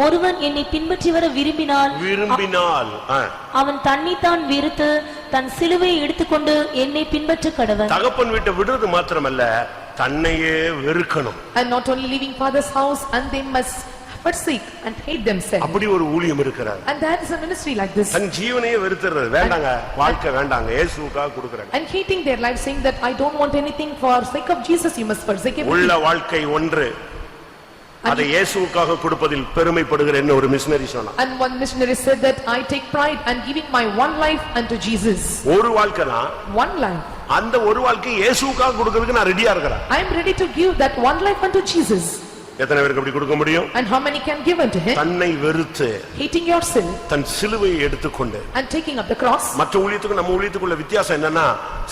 ஒருவன் என்னை பின்பற்றி வர விரும்பினால் அவன் தன்னைத்தான் வெறுத்து தன் சிலுவையை எடுத்துக்கொண்டு என்னை பின்பற்ற கடவன். தகப்பன் வீட்டை விடுறது மாத்திரமல்ல, தன்னையே வெறுக்கணும். and not only leaving father's house and they must forsake and hate themselves. அப்படி ஒரு ஊழியம் இருக்கிறது. and there is a ministry like this. தன் ஜீவனையே வெறுத்துறது. வேண்டாங்க, வாழ்க்கை வேண்டாங்க, இயேசுவுக்காக கொடுக்கறாங்க. and hating their life, saying that I don't want anything for sake of Jesus, you must forsake everything. உள்ள வாழ்க்கை ஒன்று, அதை இயேசுவுக்காக கொடுப்பதில் பெருமைப்படுகிறேன் ஒரு மிஷனரி சொன்னார். and one missionary said that I take pride and giving my one life unto Jesus. ஒரு வாழ்க்கை தான். one life. அந்த ஒரு வாழ்க்கை இயேசுவுக்காக கொடுக்கிறதுக்கு நான் ரெடியா இருக்கறேன். I am ready to give that one life unto Jesus. எத்தனை பேருக்கு அப்படி கொடுக்க முடியும்? and how many can give unto him? தன்னை வெறுத்து, hating yourself, தன் சிலுவையை எடுத்துக்கொண்டு, and taking up the cross. மற்ற ஊழியத்துக்கு நம்ம ஊழியத்துக்குள்ள வித்தியாசம் என்னன்னா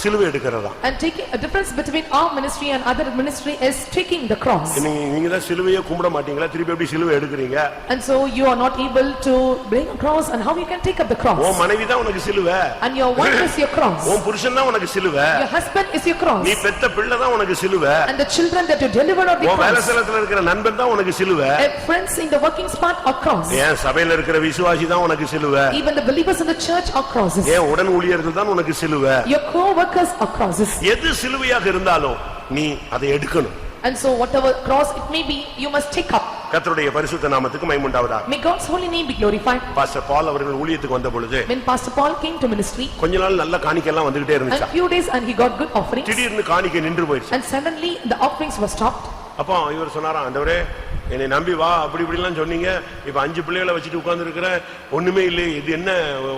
சிலுவை எடுக்கிறதா. and taking a difference between our ministry and other ministry is taking the cross. நீங்க தான் சிலுவையை கும்பிட மாட்டீங்களா? திருப்பி எப்படி சிலுவை எடுக்கறீங்க? and so you are not able to bring a cross, and how you can take up the cross? உன் மனைவி தான் உனக்கு சிலுவை. and your wife is your cross. உன் புருஷன் தான் உனக்கு சிலுவை. your husband is your cross. நீ பெத்த பிள்ளை தான் உனக்கு சிலுவை. and the children that you delivered are the cross. உன் வேலைஸ்தலத்துல இருக்கிற நண்பன் தான் உனக்கு சிலுவை. friends in the working spot are cross. ஏன் சபையில இருக்கிற விசுவாசி தான் உனக்கு சிலுவை. even the believers in the church are crosses. ஏன் உடன் ஊழியர்கள் தான் உனக்கு சிலுவை. your co-workers are crosses. எது சிலுவையாக இருந்தாலும் நீ அதை எடுக்கணும். and so whatever cross it may be, you must take up. கர்த்தருடைய பரிசுத்த நாமத்துக்கு மகிமை உண்டாவதாக. may God's holy name be glorified. Pastor பால் அவர்கள் ஊழியத்துக்கு வந்த பொழுது, when Pastor Paul came to ministry, கொஞ்ச நாள் நல்ல காணிக்கை எல்லாம் வந்துட்டே இருந்துச்சு. and few days and he got good offerings. திடீர்னு காணிக்கை நின்று போயிடுச்சு. and suddenly the offerings were stopped. அப்போ இவர் சொன்னாராம், ஆண்டவரே என்னை நம்பி வா, அப்படி இப்படிலாம் சொன்னீங்க, இப்ப 5 பிள்ளைகளை வச்சுட்டு உட்கார்ந்து இருக்கிறேன், ஒண்ணுமே இல்லை, இது என்ன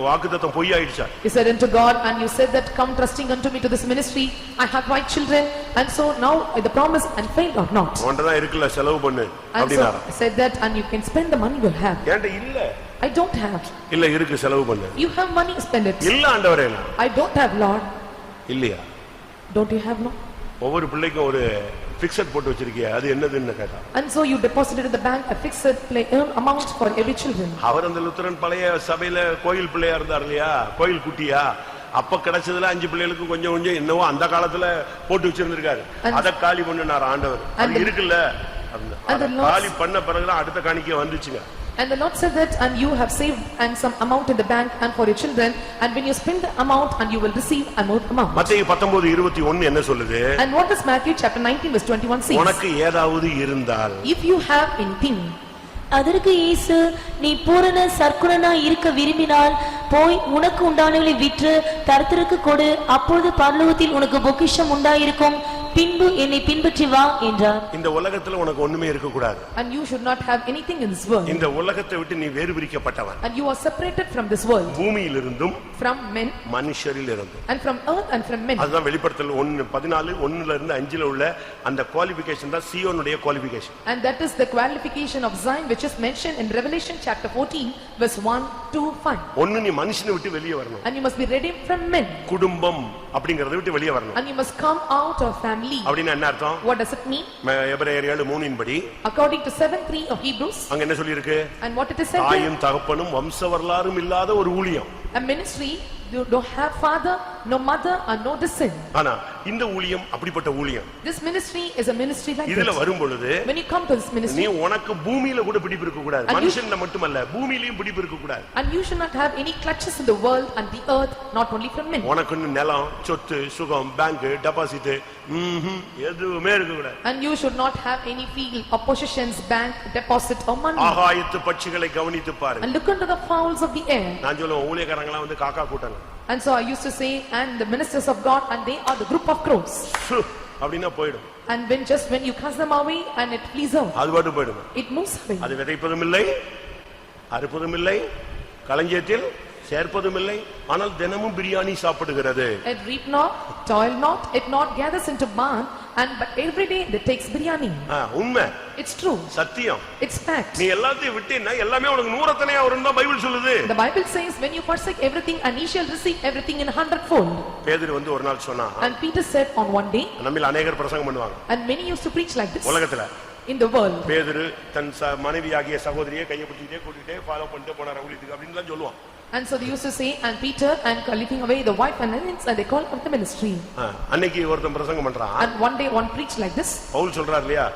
வாக்குத்தத்தம் பொய் ஆயிடுச்சா? he said unto God, and you said that come trusting unto me to this ministry, I have 5 children, and so now the promise and failed or not. ஒன்றதான் இருக்குல்ல, செலவு பண்ணு and அப்படினாரா? so said that and you can spend the money you have. ஏன்டா இல்ல? I don't have. இல்ல இருக்கு, செலவு பண்ணு. you have money, spend it. இல்ல ஆண்டவரே. I don't have, Lord. இல்லையா? don't you have, Lord? ஒவ்வொரு பிள்ளைக்கும் ஒரு பிக்ஸட் போட்டு வச்சிருக்கியா, அது என்னதுன்னு கேட்டா. and so you deposited in the bank a fixed amount for every children. அவர் அந்த லுத்தரன் பழைய சபையில கோயில் பிள்ளையா இருந்தார் இல்லையா, கோயில் குட்டியா, அப்ப கிடைச்சதுல 5 பிள்ளைகளுக்கு கொஞ்சம் கொஞ்சம் என்னவோ அந்த காலத்துல போட்டு வச்சிருந்திருக்காரு. அத காலி பண்ணுனார் ஆண்டவர். அது இருக்குல்ல, அந்த காலி பண்ண பிறகுதான் அடுத்த காணிக்கை வந்துச்சுங்க. and the Lord said that and you have saved and some amount in the bank and for your children, and when you spend the amount and you will receive more amount. மத்தேயு 19:21 என்ன சொல்லுது? and what does Matthew chapter 19 verse 21 says? உனக்கு ஏதாவது இருந்தால், if you have anything. அதற்கு இயேசு, நீ பூரண சற்குணனாய் இருக்க விரும்பினால் போய் உனக்கு உண்டானவளை விற்று தரித்திரருக்கு கொடு, அப்பொழுது பரலோகத்தில் உனக்கு பொக்கிஷம் உண்டாயிருக்கும், பின்பு என்னை பின்பற்றி வா என்றார். இந்த உலகத்துல உனக்கு ஒண்ணுமே இருக்க கூடாது. and you should not have anything in this world. இந்த உலகத்தை விட்டு நீ வேறு பிரிக்கப்பட்டவன். and you are separated from this world. பூமியிலிருந்தும் from men, மனுஷரிலிருந்தும். and from earth and from men. அதுதான் வெளிப்படுத்தல் 1:14 இருந்து 5 உள்ள அந்த குவாலிஃபிகேஷன் தான் சீயோனுடைய qualification. and that is the qualification of Zion which is mentioned in Revelation chapter 14 verse 1 to 5. ஒன்னு நீ மனுஷனை விட்டு வெளியே வரணும். and you must be ready from men. குடும்பம் அப்படிங்கறத விட்டு வெளியே வரணும். and you must come out of family. அப்படினா என்ன அர்த்தம்? what does it mean? எபிரேயர் 7:3 படி, according to 7:3 of Hebrews, அங்க என்ன சொல்லி இருக்கு? and what it is said, தாயும் தகப்பனும் வம்ச வரலாறும் இல்லாத ஒரு ஊழியம். a ministry you don't have father no mother and no descent. ஆனா இந்த ஊழியம் அப்படிப்பட்ட ஊழியம். This ministry is a ministry like இதுல that. வரும் பொழுது When you come to this நீ ministry, உனக்கு பூமியில கூட பிடிப்பு இருக்க கூடாது, மனுஷன்ல மட்டுமல்ல பூமியிலயும் பிடிப்பு இருக்க கூடாது. and you should not have any clutches in the world and the earth, not only from men. உனக்கு நிலம், சொத்து, சுகம், பேங்க், டெபாசிட் எதுவுமே இருக்க கூடாது. And you should not have any field or possessions, bank, deposit or money. ஆகாயத்து பட்சிகளை கவனித்து பாரு. And look into the fowls of the air. நான் சொல்லுவேன் ஊழியக்காரங்களா வந்து காக்கா கூட்டங்க. And so I used to say, and the ministers of God, and they are the group of crows. அப்படினா போய்டும். And when you cast them away and it flees out, அது பாட்டு போய்டும். it moves away. அது விதைப்பதும் இல்லை, அறுப்பதும் இல்லை, களஞ்சியத்தில் சேர்ப்பதும் இல்லை, ஆனால் தினமும் biryani சாப்பிடுகிறது. It reap not, toil not, it not gathers into barn, and but every day it takes biryani. உண்மை. It's true. சத்தியம். It's fact. நீ எல்லாத்தையும் விட்டேன்னா எல்லாமே உனக்கு நூறத்தனையா வரும்னு தான் பைபிள் சொல்லுது. The Bible says when you forsake everything and ye shall receive everything in 100-fold. பேதுரு வந்து ஒரு நாள் சொன்னா, And Peter said on one day, நம்மில் अनेகர் பிரசங்கம் பண்ணுவாங்க. and many used to preach like this உலகத்துல in the world. பேதுரு தன் மனைவியாகிய சகோதரியை கையை பிடிச்சிட்டே கூட்டிட்டே ஃபாலோ பண்ணிட்டு போனார் ஊழியத்துக்கு அப்படின்னு தான் சொல்லுவான். And so they used to say, and Peter and leaving away the wife and husbands, and they call up the ministry. அன்னைக்கு ஒருத்தன் பிரசங்கம் பண்றான். And one day one preached like this. Pavul சொல்றார் இல்லையா,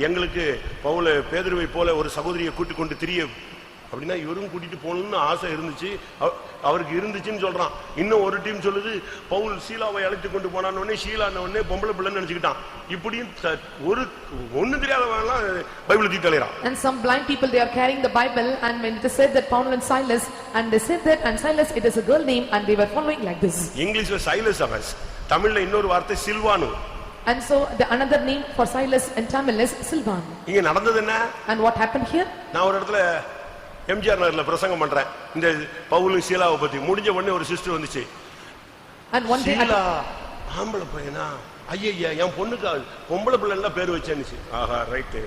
எங்களுக்கு பவுல் பேதுருவை போல ஒரு சகோதரியை கூட்டி கொண்டு திரிய அப்படின்னா இவரும் கூட்டிட்டு போகணும்னு ஆசை இருந்துச்சு, அவருக்கு இருந்துச்சுன்னு சொல்றான். இன்னும் ஒரு டீம் சொல்லுது பவுல் ஷீலாவை அழைத்து கொண்டு போனான்னு, ஷீலான உடனே பொம்பளை பிள்ளைன்னு நினைச்சுக்கிட்டான். இப்படியும் ஒண்ணு தெரியாதவன் பைபிள் தூக்கி தலைறான். And some blind people, they are carrying the Bible, and when it is said that Paul and Silas, and they said that and Silas, it is a girl name, and they were following like this. இங்கிலீஷ்ல Silas அவஸ், தமிழ்ல இன்னொரு வார்த்தை சில்வானு. And so the another name for Silas in Tamil is Silvan. இங்க நடந்தது என்ன? And what happened here? நான் ஒரு இடத்துல எம்ஜிஆர் நகர்ல பிரசங்கம் பண்றேன், இந்த பவுலும் சீலாவை பத்தி. முடிஞ்ச உடனே ஒரு சிஸ்டர் வந்துச்சு, and one day சீலா ஆம்பளை பையனா, ஐயா என் பொண்ணுக்கு பொம்பளை பிள்ளைன்னா பேர் வச்சேன்னு. ஆஹா ரைட்,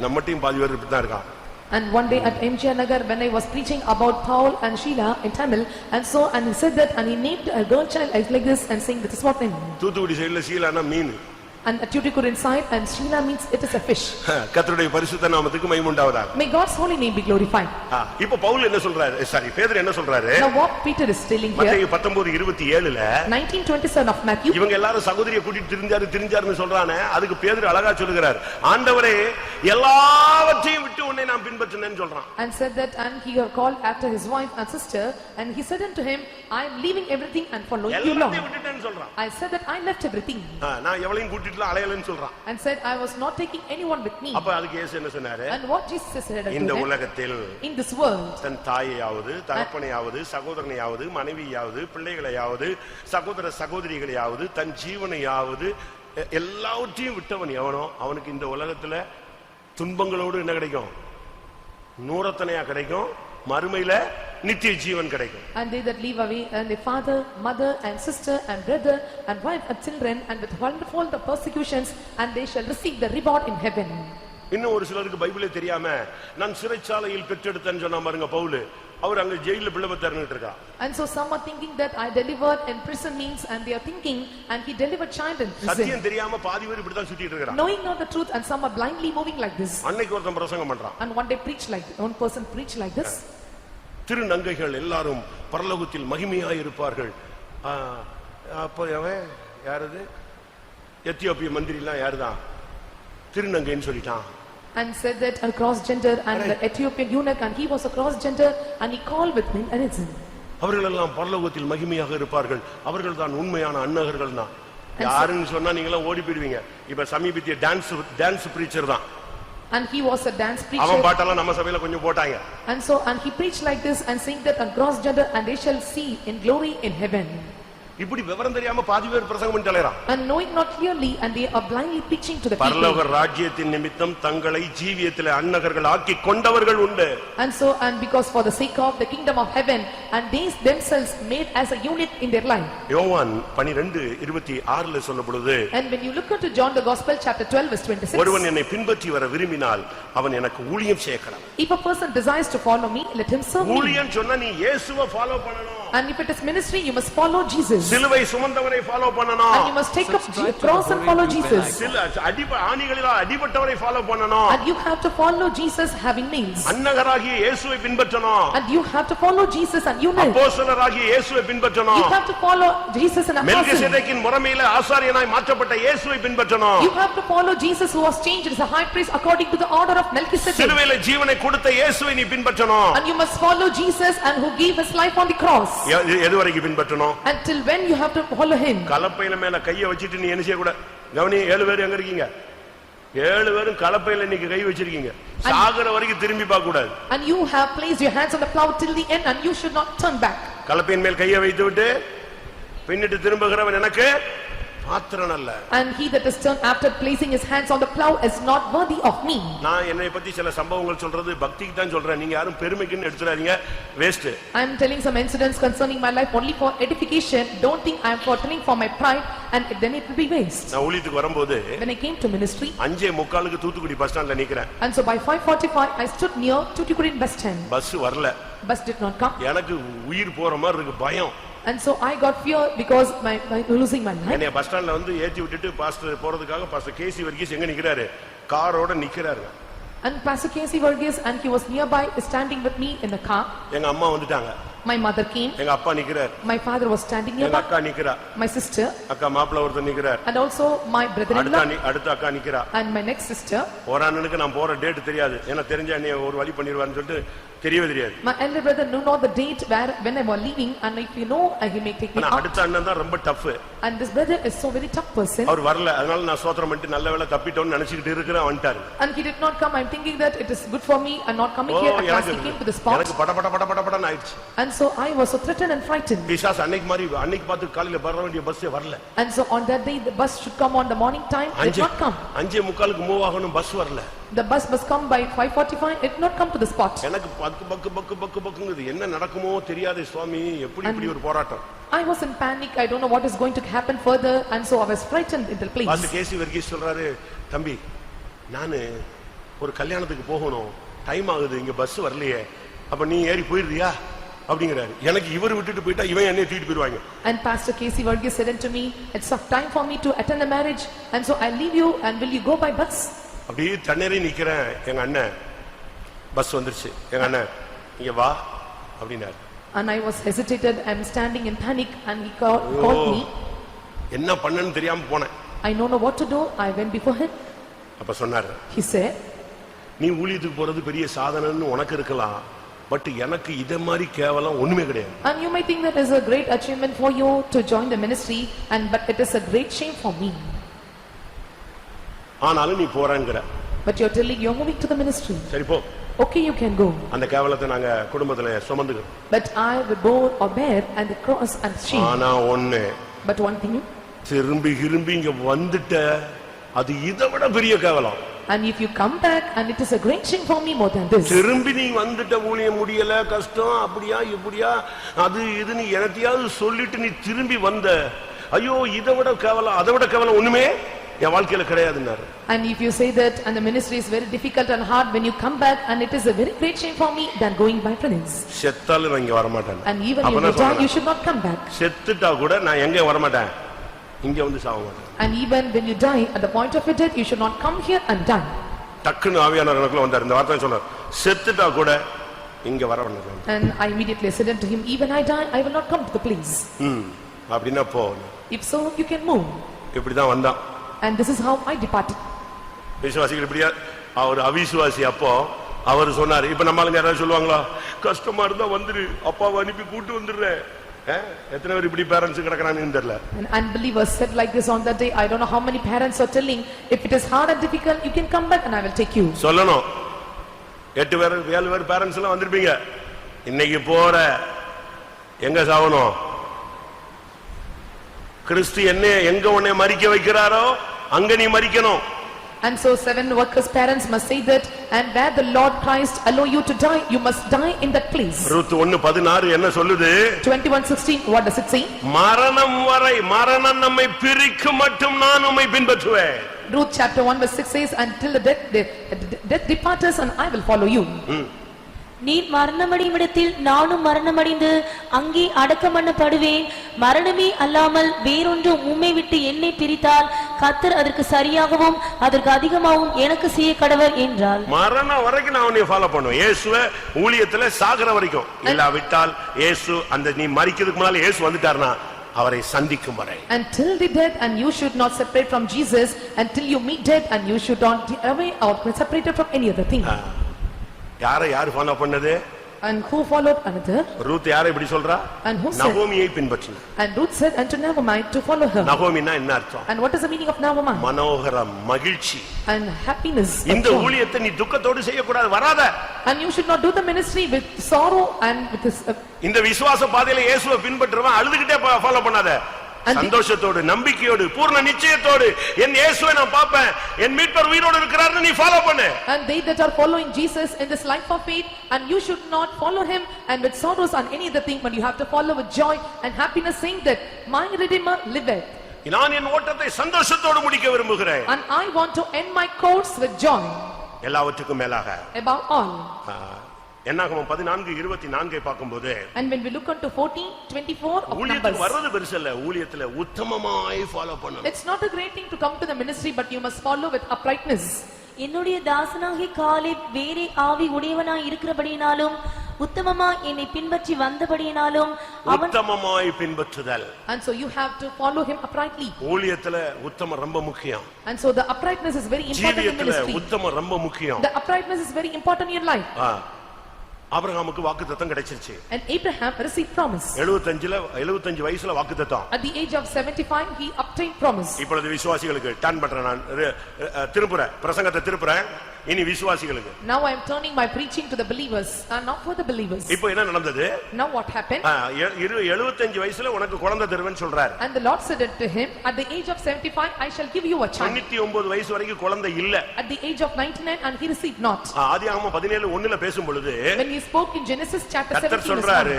நம்ம டீம் பாதி பேர் இப்படி தான் இருக்கான். And one day at MGR Nagar, when I was preaching about Paul and Sheila in Tamil, and he said that, and he named a girl child like this, and saying this is what name. Thoothukudi சைடுல சீலானா மீன், and at Tuticorin side, and Sheila means it is a fish. கர்த்தருடைய பரிசுத்த நாமத்துக்கு மகிமை உண்டாவதாக. May God's holy name be glorified. இப்போ பவுல் என்ன சொல்றாரு, sorry பேதுரு என்ன சொல்றாரு? Now what Peter is telling here, மத்தேயு 19:27ல 19:27 of Matthew, இவங்க எல்லாரும் சகோதரியை கூட்டிட்டு திரிஞ்சாருன்னு சொல்றானே, அதுக்கு பேதுரு அழகா சொல்லுகிறார், ஆண்டவரே எல்லாவற்றையும் விட்டு உன்னை நான் பின்பற்றினேன்னு சொல்றான். and said that, and he called after his wife and sister, and he said unto him, I am leaving everything and following you, Lord. எல்லாத்தையும் விட்டுட்டேன்னு சொல்றான். I said that I left everything, நான் எவளையும் கூட்டிட்டுல அலையலன்னு சொல்றான். and said I was not taking anyone with me. அப்ப அதுக்கு இயேசு என்ன சொன்னாரு? And what Jesus said unto இந்த them, உலகத்தில் in this world, தன் தாயையாவது தகப்பனையாவது சகோதரனையாவது மனைவியாவது பிள்ளைகளையாவது சகோதர சகோதரிகளையாவது தன் ஜீவனையாவது எல்லாவற்றையும் விட்டவன் எவனோ அவனுக்கு இந்த உலகத்துல துன்பங்களோடு என்ன கிடைக்கும்? நூறத்தனையா கிடைக்கும், மறுமையில நித்திய ஜீவன் கிடைக்கும். and they that leave away and their father, mother and sister and brother and wife and children, and with wonderful the persecutions, and they shall receive the reward in heaven. இன்னும் ஒரு சிலருக்கு பைபிளே தெரியாம நான் சிறைச்சாலையில் பெற்றெடுத்தேன்னு சொன்னா பாருங்க பவுல், அவர் அங்க ஜெயில பிள்ளை பெற்றாருன்னு இருக்கா. And so some are thinking that I delivered in prison means, and they are thinking, and he delivered child in prison. சத்தியம் தெரியாம பாதி பேர் இப்படி தான் சுத்திட்டு இருக்காங்க. Knowing not the truth, and some are blindly moving like this. அன்னைக்கு ஒருத்தன் பிரசங்கம் பண்றான். And one day preach like one person preach like this. திருநங்கைகள் எல்லாரும் பரலோகத்தில் மகிமையாய் இருப்பார்கள். அப்ப அவன் யாரது? எத்தியோப்பிய மந்திரிலாம் யாருதான்? திருநங்கைன்னு சொல்லிட்டான். And said that a cross gender, and the Ethiopian eunuch, and he was a cross gender, and he called with men and it's அவர்கள் எல்லாம் பரலோகத்தில் மகிமையாக இருப்பார்கள், அவர்கள் தான் உண்மையான அன்னகர்கள் தான். யாருன்னு சொன்னா நீங்க ஓடி போயிடுவீங்க. இப்ப சமீபத்திய டான்ஸ் பிரீச்சர் தான். And he was a dance preacher. அவன் பாட்டெல்லாம் நம்ம சபையில கொஞ்சம் போட்டாங்க. And he preached like this and saying that a cross gender, and they shall see in glory in heaven. இப்படி விவரம் தெரியாம பாதி பேர் பிரசங்கம் பண்ணிட்டு அலையறான். And knowing not clearly, and they are blindly preaching to the people. பரலோக ராஜ்யத்தின் நிமித்தம் தங்களை ஜீவியத்திலே அன்னகர்கள் ஆக்கி கொண்டவர்கள் உண்டு. And because for the sake of the kingdom of heaven, and they themselves made as a unit in their life. யோவான் 12:26ல சொல்லப்படுது. And when you look into John the Gospel chapter 12 verse 26. ஒருவன் என்னை பின்பற்றி வர விரும்பினால் அவன் எனக்கு ஊழியம் செய்யணும். If a person desires to follow me, let him serve me. ஊழியம் சொன்னா நீ இயேசுவை ஃபாலோ பண்ணணும். And if it is ministry, you must follow Jesus. சிலுவை சுமந்தவரை ஃபாலோ பண்ணணும். And you must take up cross and follow Jesus. ஆணிகளில் அடிபட்டவரை follow பண்ணணும். And you have to follow Jesus having nails. அன்னகராகிய இயேசுவை பின்பற்றணும். And you have to follow Jesus and you know. அப்போஸ்தலராகிய இயேசுவை பின்பற்றணும். You have to follow Jesus and apostle. மெல்கிசேதேக்கின் முறைமையிலே ஆசாரியனாய் மாற்றப்பட்ட இயேசுவை பின்பற்றணும். You have to follow Jesus who was changed as a high priest according to the order of Melchizedek. சிலுவையிலே ஜீவனை கொடுத்த இயேசுவை நீ பின்பற்றணும். And you must follow Jesus and who gave his life on the cross. எது வரைக்கும் பின்பற்றணும்? Until when you have to follow him. கலப்பையில மேல கையை வச்சிட்டு நீ என்ன செய்ய கூட? கவனி 7 பேர் எங்க இருக்கீங்க? 7 பேரும் கலப்பையில இன்னைக்கு கை வச்சிருக்கீங்க. சாகர வரைக்கும் திரும்பி பார்க்க கூடாது. And you have placed your hands on the plow till the end and you should not turn back. கலப்பையின் மேல் கையை வைத்து விட்டு பின்னிட்டு திரும்புகிறவன் எனக்கு பாத்திரன் அல்ல. And he that is turned after placing his hands on the plow is not worthy of me. நான் என்னை பத்தி சில சம்பவங்கள் சொல்றது பக்திக்கு தான் சொல்றேன். நீங்க யாரும் பெருமைக்குன்னு எடுத்துறாதீங்க. Waste. I am telling some incidents concerning my life only for edification. Don't think I am for telling for my pride and then it will be waste. நான் ஊழியத்துக்கு வரும்போது When I came to ministry 5:45க்கு Thoothukudi bus ஸ்டாண்ட்ல நிக்கிறேன். and so by 5:45 I stood near Tuticorin bus stand. Bus வரல. Bus did not come. எனக்கு உயிர் போற மாதிரி இருக்கு பயம். And so I got fear because my losing my life. என்னைய பஸ் ஸ்டாண்ட்ல வந்து ஏத்தி விட்டுட்டு பாஸ்டர் போறதுக்காக பாஸ்டர் கேசி வர்கீஸ் எங்க நிக்கிறாரு? காரோட நிக்கிறாரு. And Pastor Casey Varghese and he was nearby standing with me in the car. எங்க அம்மா வந்துட்டாங்க. My mother came. எங்க அப்பா நிக்கிறார். My father was standing எங்க nearby. அக்கா நிக்கிறா. My sister. அக்கா மாப்பிள்ளை ஒருத்தர் நிக்கிறார். And also my brother-in-law. அடுத்த அக்கா நிக்கிறா. And my next sister. ஒரு அண்ணனுக்கு நான் போற டேட் தெரியாது. ஏன்னா தெரிஞ்சா நீ ஒரு வழி பண்ணிடுவான்னு சொல்லிட்டு தெரியவே தெரியாது. My elder brother knew not the date where when I was leaving and if you know he may take me out. அடுத்த அண்ணன் தான் ரொம்ப tough. And this brother is so very tough person. அவர் வரல. அதனால நான் ஸ்தோத்திரம் பண்ணிட்டு நல்ல வேளை தப்பிட்டோம்னு நினைச்சிட்டு இருக்கறேன் வந்துட்டாரு. And he did not come. I'm thinking that it is good for me and not coming here at last he came to the spot. எனக்கு படபடன்னு ஆயிடுச்சு. And so I was so threatened and frightened. பிசாசு அன்னைக்கு பார்த்து காலையில வர வேண்டிய பஸ்ஸே வரல. And so on that day the bus should come on the morning time did not come. 5:45க்கு மூவ் ஆகணும் பஸ் வரல. The bus must come by 5:45 it did not come to the spot. எனக்கு பக்குங்குது என்ன நடக்குமோ தெரியாதே சுவாமி எப்படி ஒரு போராட்டம். I was in panic. I don't know what is going to happen further and so I was frightened in the place. Pastor KC Varghese சொல்றாரு தம்பி நானு ஒரு கல்யாணத்துக்கு போகணும் டைம் ஆகுது இங்க பஸ் வரலையே அப்ப நீ ஏறி போயிடுறியா அப்படிங்கறாரு. எனக்கு இவர் விட்டுட்டு போய்ட்டா இவன் என்னைய தூக்கிட்டு போய்டுவாங்க. And Pastor Casey Varghese said unto me it's time for me to attend a marriage and so I leave you and will you go by bus? அப்படியே தண்ணீரே நிக்கிறேன். எங்க அண்ணன் பஸ் வந்துருச்சு. எங்க அண்ணன் இங்க வா அப்படினாரு. And I was hesitated. I am standing in panic and he called me. என்ன பண்ணனும் தெரியாம போனேன். I don't know what to do. I went before him. அப்ப சொன்னாரு. He said நீ ஊழியத்துக்கு போறது பெரிய சாதனைன்னு உனக்கு இருக்கலாம். பட் எனக்கு இத மாதிரி கேவலம் ஒண்ணுமே கிடையாது. And you may think that is a great achievement for you to join the ministry and but it is a great shame for me. ஆனாலும் நீ போறங்கற. But you are telling you are moving to the ministry. சரி போ. Okay you can go. அந்த கேவலத்தை நாங்க குடும்பத்துல சுமந்துக்கிறோம். But I will bear and the cross and shame. ஆனா ஒண்ணு. But one thing. திரும்பி இங்க வந்துட்ட அது இதவிட பெரிய கேவலம். And if you come back and it is a great shame for me more than this. திரும்பி நீ வந்துட்ட ஊழியம் முடியல கஷ்டம் அப்படியா இப்படியா அது இது நீ என்னத்தையாவது சொல்லிட்டு நீ திரும்பி வந்த ஐயோ இதவிட கேவலம் அதவிட கேவலம் ஒண்ணுமே என் வாழ்க்கையில கிடையாதுன்னாரு. And if you say that and the ministry is very difficult and hard when you come back and it is a very great shame for me than going by friends. செத்தாலும் நான் இங்க வர மாட்டேன். And even if you die you should not come back. செத்துட்டா கூட நான் எங்க வர மாட்டேன். இங்க வந்து சாவ மாட்டேன். And even when you die at the point of your death you should not come here and die. டக்குன்னு ஆவியானவர் எனக்குள்ள வந்தார். இந்த வார்த்தை சொன்னார். செத்துட்டா கூட இங்க வர வேண்டாம். And I immediately said unto him even I die I will not come to the place. அப்படினா போ. If so you can move. இப்படி தான் வந்தான். And this is how I departed. விசுவாசிகள் இப்படியா அவர் அவிசுவாசி அப்போ அவர் சொன்னார். இப்ப நம்மளுங்க யாராவது சொல்லுவாங்களா கஷ்டமா இருந்தா வந்துரு அப்பாவை அனுப்பி கூட்டி வந்துடுறேன். எத்தனை பேர் இப்படி பேரண்ட்ஸ் கிடக்குறாங்கன்னு தெரியல. An unbeliever said like this on that day. I don't know how many parents are telling if it is hard and difficult you can come back and I will take you. சொல்லணும் 8 பேர் 7 பேர் parents எல்லாம் வந்திருப்பீங்க. இன்னைக்கு போற எங்க சாவணும்? கிறிஸ்து என்ன எங்க உன்னை மரிக்க வைக்கிறாரோ அங்க நீ மரிக்கணும். And so 7 workers parents must say that and where the Lord Christ allow you to die you must die in that place. Ruth 1:16 என்ன சொல்லுது? 21:16 what does it say? மரணம் வரை மரணம் நம்மை பிரிக்கும் மட்டும் நான் உம்மை பின்பற்றுவேன். Ruth chapter 1 verse 6 says until the death depart us and I will follow you. நீர் மரணமடையும் இடத்தில் நானும் மரணமடைந்து அங்கே அடக்கம் பண்ணப்படுவேன். மரணமே அல்லாமல் வேறொன்றும் உம்மை விட்டு என்னை பிரித்தால் கர்த்தர் அதற்கு சரியாகவும் அதற்கு அதிகமாகவும் எனக்கு செய்ய கடவர் என்றாள். மரணம் வரைக்கும் நான் உன்னை ஃபாலோ பண்ணுவேன். இயேசுவை ஊழியத்துல சாகர வரைக்கும் இல்லாவிட்டால் இயேசு அந்த நீ மரிக்கிறதுக்கு முன்னால இயேசு வந்துட்டார்னா அவரை சந்திக்கும் வரை. Until the death, and you should not separate from Jesus until you meet death, and you should not be away or separated from any other thing. யாரு ஃபாலோ பண்ணது? And who followed another? Ruth யாரை இப்படி சொல்றா? And who said? நகோமியை பின்பற்றினார். And Ruth said unto Naomi to follow her. நகோமினா என்ன அர்த்தம்? And what is the meaning of Naomi? மனோகரம், மகிழ்ச்சி. And happiness. இந்த ஊழியத்தை நீ துக்கத்தோடு செய்யக்கூடாது, வராத. And you should not do the ministry with sorrow and with this. இந்த விசுவாச பாதையில இயேசுவை பின்பற்றுறவன் அழுதுகிட்டே ஃபாலோ பண்ணாத. சந்தோஷத்தோடு, நம்பிக்கையோடு, பூர்ண நிச்சயத்தோடு என் இயேசுவை நான் பாப்பேன், என் மீட்பர் உயிரோடு இருக்கிறார்னு நீ ஃபாலோ பண்ணு. And they that are following Jesus in this life of faith, and you should not follow him and with sorrows and any other thing, but you have to follow with joy and happiness, saying that my Redeemer liveth. நான் என் ஓட்டத்தை சந்தோஷத்தோடு முடிக்க விரும்புகிறேன். And I want to end my course with joy. எல்லாவற்றுக்கும் மேலாக Above all. என்னாகமம் 14:24 பார்க்கும்போது, And when we look onto 14:24 of ஊழியத்துக்கு Numbers, வர்றது பெருசல்ல, ஊழியத்துல உத்தமமாய் ஃபாலோ பண்ணணும். it's not a great thing to come to the ministry, but you must follow with uprightness. என்னுடைய தாசனாகிய காலேப் வேறே ஆவி உடையவனாய் இருக்கிறபடியினாலும் உத்தமமா என்னை பின்பற்றி வந்தபடியினாலும் அவன் உத்தமமாய் பின்பற்றுதல். And so you have to follow him uprightly. ஊழியத்துல உத்தமம் ரொம்ப முக்கியம். And so the uprightness is very important in ஜீவியத்துல ministry. உத்தமம் ரொம்ப முக்கியம். The uprightness is very important in your life. ஆபிரகாமுக்கு வாக்குத்தத்தம் கிடைச்சிருச்சு. And Abraham received promise. 75 வயசுல வாக்குத்தத்தம். At the age of 75 he obtained promise. இப்பொழுது விசுவாசிகளுக்கு டர்ன் பண்றேன், நான் திருப்புறேன், பிரசங்கத்தை திருப்புறேன். இனி விசுவாசிகளுக்கு. Now I am turning my preaching to the believers and not for the believers. இப்போ என்ன நடந்தது? Now what happened? 75 வயசுல உனக்கு குழந்தை தருவேன்னு சொல்றாரு. And the Lord said unto him, at the age of 75 I shall give you a child. 99 வயசு வரைக்கும் குழந்தை இல்ல. At the age of 99 and he received not. ஆதியாகமம் 17:1ல பேசும் பொழுது, When he spoke in Genesis chapter 17 கர்த்தர் சொல்றாரு,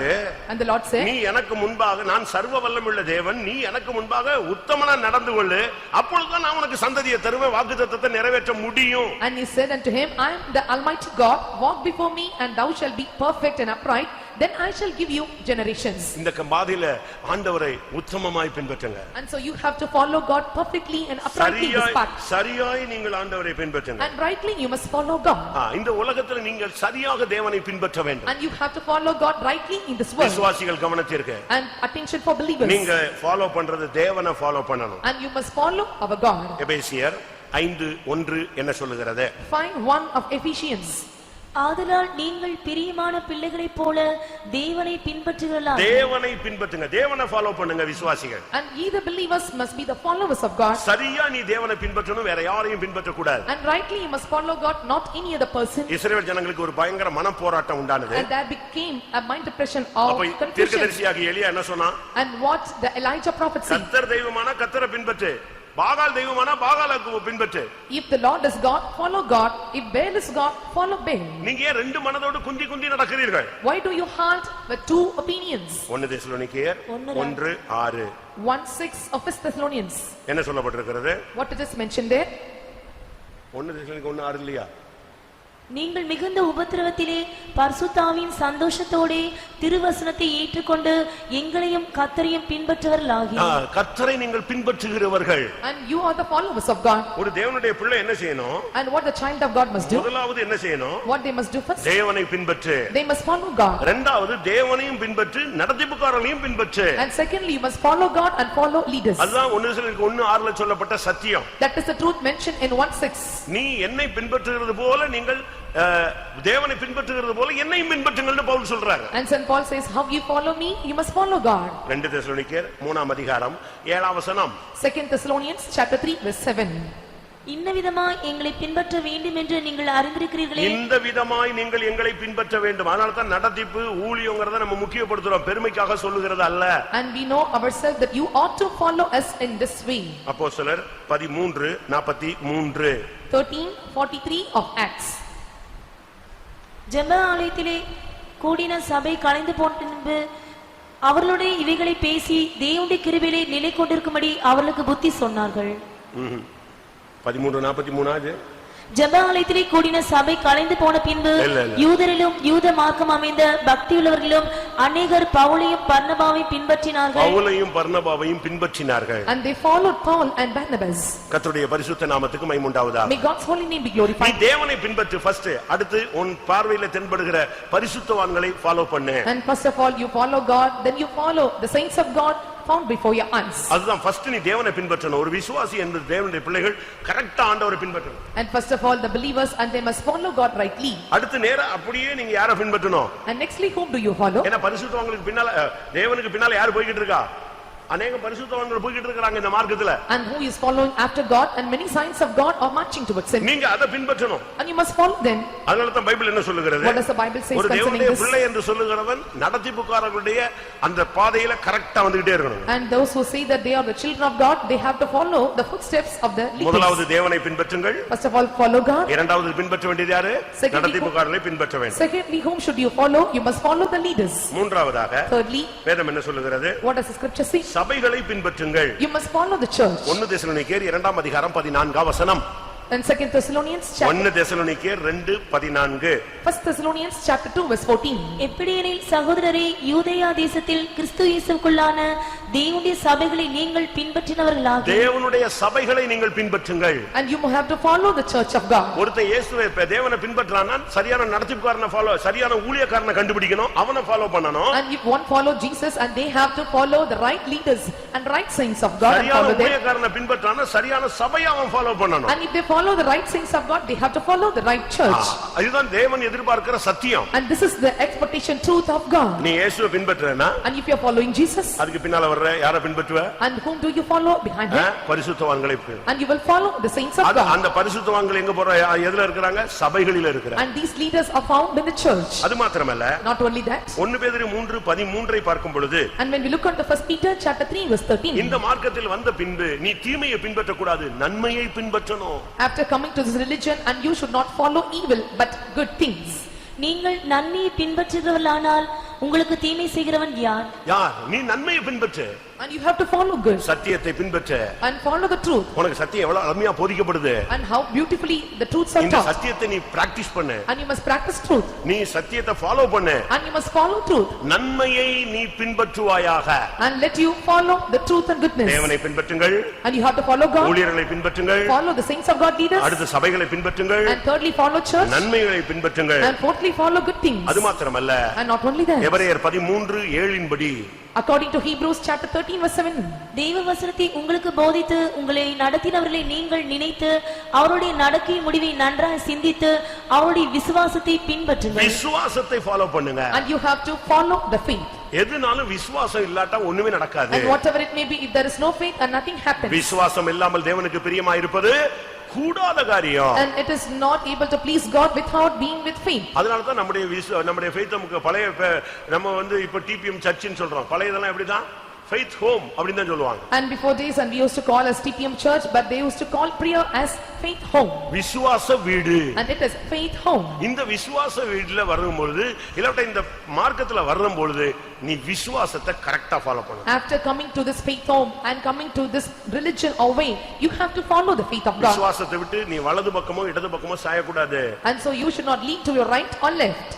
and the Lord said, நீ எனக்கு முன்பாக, நான் சர்வ வல்லமையுள்ள தேவன், நீ எனக்கு முன்பாக உத்தமனா நடந்து கொள்ளு, அப்பொழுது நான் உனக்கு சந்ததியை தருவேன், வாக்குத்தத்தத்தை நிறைவேற்ற முடியும். And he said unto him, I am the Almighty God, walk before me and thou shalt be perfect and upright, then I shall give you generations. இந்த பாதையில ஆண்டவரை உத்தமமாய் பின்பற்றுங்க. And so you have to follow God perfectly and uprightly in this path. சரியாய் நீங்கள் ஆண்டவரை பின்பற்றுங்க. And rightly you must follow God. இந்த உலகத்துல நீங்கள் சரியாக தேவனை பின்பற்ற வேண்டும். And you have to follow God rightly in this world. விசுவாசிகள் கவனத்திற்கு. And attention for believers. நீங்க ஃபாலோ பண்றது தேவனை ஃபாலோ பண்ணணும். And you must follow our God. எபேசியர் 5:1 என்ன சொல்லுகிறது? 5:1 of Ephesians. ஆதலால் நீங்கள் பிரியமான பிள்ளைகளைப் போல தேவனை பின்பற்றுகிறீர்களாக. தேவனை பின்பற்றுங்க, தேவனை ஃபாலோ பண்ணுங்க விசுவாசிகள். And ye the believers must be the followers of God. சரியா நீ தேவனை பின்பற்றணும், வேற யாரையும் பின்பற்ற கூடாது. And rightly you must follow God, not any other person. இஸ்ரவேல் ஜனங்களுக்கு ஒரு பயங்கர மனப்போராட்டம் உண்டானது. And there became a mind depression or confusion. தீர்க்கதரிசியாகிய எலியா என்ன சொன்னா? And what the Elijah prophet said, கர்த்தர் தெய்வமானா கர்த்தரை பின்பற்று, பாகால் தெய்வமானா பாகாலுக்கு பின்பற்று. if the Lord is God, follow God. If Baal is God, follow Baal. நீங்க ஏன் ரெண்டு மனதோடு குந்தி குந்தி நடக்கிறீர்கள்? Why do you halt with two opinions? 1 தெசலோனிக்கேயர் 1:6. 1:6 of First Thessalonians. என்ன சொல்லப்பட்டிருக்கிறது? What it is mentioned there? 1 தெசலோனிக்கேயர் 1:6 இல்லையா? நீங்கள் மிகுந்த உபத்திரவத்திலே பரிசுத்தாவின் சந்தோஷத்தோடே திருவசனத்தை ஏற்றுக்கொண்டு எங்களையும் கர்த்தரையும் பின்பற்றுவர்களாகி. கர்த்தரை நீங்கள் பின்பற்றுகிறவர்கள். And you are the followers of God. ஒரு தேவனுடைய பிள்ளை என்ன செய்யணும்? And what the child of God must do? முதலாவது என்ன செய்யணும்? What they must do first? தேவனை பின்பற்று. They must follow God. இரண்டாவது தேவனையும் பின்பற்று, நடத்திப்புக்காரர்களையும் பின்பற்று. And secondly you must follow God and follow leaders. அதுதான் 1 தெசலோனிக்கேயர் 1:6ல சொல்லப்பட்ட சத்தியம். That is the truth mentioned in 1:6. நீ என்னை பின்பற்றுகிறது போல நீங்கள் தேவனை பின்பற்றுகிறது போல என்னையும் பின்பற்றுங்கள்னு பவுல் சொல்றாரு. And St. Paul says, how you follow me, you must follow God. 2 தெசலோனிக்கேயர் 3:7. 2 Thessalonians chapter 3 verse 7. இந்த விதமாய் எங்களை பின்பற்ற வேண்டும் என்று நீங்கள் அறிந்திருக்கிறீர்களே. இந்த விதமாய் நீங்கள் எங்களை பின்பற்ற வேண்டும். அதனால தான் நடத்திப்பு ஊழியங்கிறத நம்ம முக்கியப்படுத்துறோம், பெருமைக்காக சொல்லுகிறது அல்ல. And we know ourselves that you ought to follow us in this way. அப்போஸ்தலர் 13:43. 13:43 of Acts. ஜெப ஆலயத்திலே கூடின சபை கலைந்து போன பின்பு அவர்களுடைய இவைகளை பேசி தேவனுடைய கிருபையிலே நிலை கொண்டிருக்கும்படி அவர்களுக்கு புத்தி சொன்னார்கள். 13:43. ஜெப ஆலயத்திலே கூடின சபை கலைந்து போன பின்பு இல்ல. யூதரிலும் யூத மார்க்கம் அமைந்த பக்தியுள்ளவர்களும் அநேகர் பவுலையும் பர்னபாவையும் பின்பற்றினார்கள். பவுலையும் பர்னபாவையும் பின்பற்றினார்கள். And they followed Paul and Barnabas. கர்த்தருடைய பரிசுத்த நாமத்துக்கு மகிமை உண்டாவதாக. May God's holy name be நீ glorified. தேவனை பின்பற்று ஃபர்ஸ்ட். அடுத்து உன் பார்வையில தென்படுகிற பரிசுத்தவான்களை ஃபாலோ பண்ணு. And first of all you follow God, then you follow the saints of God found before your eyes. அதுதான் ஃபர்ஸ்ட் நீ தேவனை பின்பற்றணும். ஒரு விசுவாசி என்பது தேவனுடைய பிள்ளைகள் கரெக்ட்டா ஆண்டவரை பின்பற்றணும். And first of all the believers, and they must follow God rightly. அடுத்து நேரா அப்படியே நீங்க யாரை பின்பற்றணும்? And nextly whom do you follow? ஏன்னா பரிசுத்தவான்களுக்கு பின்னால தேவனுக்கு பின்னால யார் போயிட்டு இருக்கா? அநேக பரிசுத்தவான்கள் போயிட்டு இருக்காங்க இந்த மார்க்கத்துல. And who is following after God, and many signs of God are marching towards him. நீங்க அதை பின்பற்றணும். And you must follow them. அதனால தான் பைபிள் என்ன சொல்லுகிறது? What does the Bible say ஒரு concerning தேவனுடைய this? பிள்ளை என்று சொல்லுகிறவன் நடத்திப்புக்காரர்களுடைய அந்த பாதையில கரெக்ட்டா வந்துட்டே இருக்கணும். And those who say that they are the children of God, they have to follow the footsteps of the leaders. முதலாவது தேவனை பின்பற்றுங்கள். First of all follow God. இரண்டாவது பின்பற்ற வேண்டியது யாரு? நடத்திப்புக்காரர்களை பின்பற்ற வேண்டும். Secondly, whom should you follow? You must follow the leaders. மூன்றாவதாக Thirdly, வேதம் என்ன சொல்லுகிறது? what does the scripture say? சபைகளை பின்பற்றுங்கள். You must follow the church. 1 தெசலோனிக்கேயர் 2ஆம் அதிகாரம் 14ஆம் வசனம். And 2 Thessalonians chapter 1 தெசலோனிக்கேயர் 2:14. 1 Thessalonians chapter 2 verse 14. எப்படியெனில் சகோதரரே, யூதேயா தேசத்தில் கிறிஸ்து இயேசுவுக்குள்ளான தேவனுடைய சபைகளை நீங்கள் பின்பற்றினவர்களாக. தேவனுடைய சபைகளை நீங்கள் பின்பற்றுங்கள். And you have to follow the church of God. ஒருத்தன் இயேசுவை தேவனை பின்பற்றானா சரியான நடத்திப்புக்காரனை ஃபாலோ, சரியான ஊழியக்காரனை கண்டுபிடிக்கணும், அவனை ஃபாலோ பண்ணணும். And if one follow Jesus, and they have to follow the right leaders and right saints of God and சரியான follow them. ஊழியக்காரனை பின்பற்றானா சரியான சபையை அவன் ஃபாலோ பண்ணணும். And if they follow the right saints of God, they have to follow the right church. இதுதான் தேவன் எதிர்பார்க்கிற சத்தியம். And this is the expectation truth of God. நீ இயேசுவை பின்பற்றேனா? And if you are following Jesus, அதுக்கு பின்னால வர்ற யாரை பின்பற்றுவ? and whom do you follow behind him? பரிசுத்தவான்களை. And you will follow the saints of God. அந்த பரிசுத்தவான்கள் எங்க போற எதுல இருக்கறாங்க? சபைகளில இருக்கறாங்க. And these leaders are found in the church. அது மாத்திரமல்ல, Not only that, 1 பேதுரு 3:13 பார்க்கும் பொழுது, and when we look at the 1 Peter chapter 3 verse 13, இந்த மார்க்கத்தில் வந்த பின்பு நீ தீமையை பின்பற்ற கூடாது, நன்மையை பின்பற்றணும். after coming to this religion, and you should not follow evil but good things. நீங்கள் நன்மையை பின்பற்றுகிறவர்களானால் உங்களுக்கு தீமை செய்கிறவன் யார்? யார்? நீ நன்மையை பின்பற்று. And you have to follow good. சத்தியத்தை பின்பற்று. And follow the truth. உனக்கு சத்தியம் எவ்வளவு அருமையா போதிக்கப்படுது. And how beautifully the truths are இந்த taught. சத்தியத்தை நீ பிராக்டீஸ் பண்ணு. And you must practice truth. நீ சத்தியத்தை ஃபாலோ பண்ணு. And you must follow truth. நன்மையை நீ பின்பற்றுவாயாக. And let you follow the truth and goodness. தேவனை பின்பற்றுங்கள். And you have to follow God. ஊழியர்களை பின்பற்றுங்கள். Follow the saints of God leaders. அடுத்து சபைகளை பின்பற்றுங்கள். And thirdly, follow church. நன்மைகளை பின்பற்றுங்கள். And fourthly, follow good things. அது மாத்திரமல்ல, And not only that, எபிரேயர் 13:7 படி, according to Hebrews chapter 13 verse 7, தெய்வ வசனத்தை உங்களுக்கு போதித்து உங்களை நடத்தினவர்களை நீங்கள் நினைத்து அவருடைய நடக்கை முடிவை நன்றாக சிந்தித்து அவருடைய விசுவாசத்தை பின்பற்றுங்கள். விசுவாசத்தை ஃபாலோ பண்ணுங்க. and you have to follow the faith. எதுனாலும் விசுவாசம் இல்லாட்டா ஒண்ணுமே நடக்காது. And whatever it may be, if there is no faith, and nothing happens. விசுவாசம் இல்லாமல் தேவனுக்கு பிரியமாயிருப்பது கூடாத காரியம். And it is not able to please God without being with faith. அதனால தான் நம்முடைய faith நமக்கு பழைய நம்ம இப்ப டிபிஎம் சர்ச்னு சொல்றோம். பழையதெல்லாம் எப்படிதான்? faith home அப்படினு தான் சொல்லுவாங்க. And before days, and we used to call as TPM church, but they used to call prayer as faith home. விசுவாச வீடு. And it is faith home. இந்த விசுவாச வீட்ல வரும்போது இல்லட்ட இந்த மார்க்கத்துல வரும்போது நீ விசுவாசத்தை கரெக்ட்டா ஃபாலோ பண்ணணும். After coming to this faith home and coming to this religion or way, you have to follow the faith of God. விசுவாசத்தை விட்டு நீ வலது பக்கமோ இடது பக்கமோ சாய கூடாது. And so you should not lean to your right or left.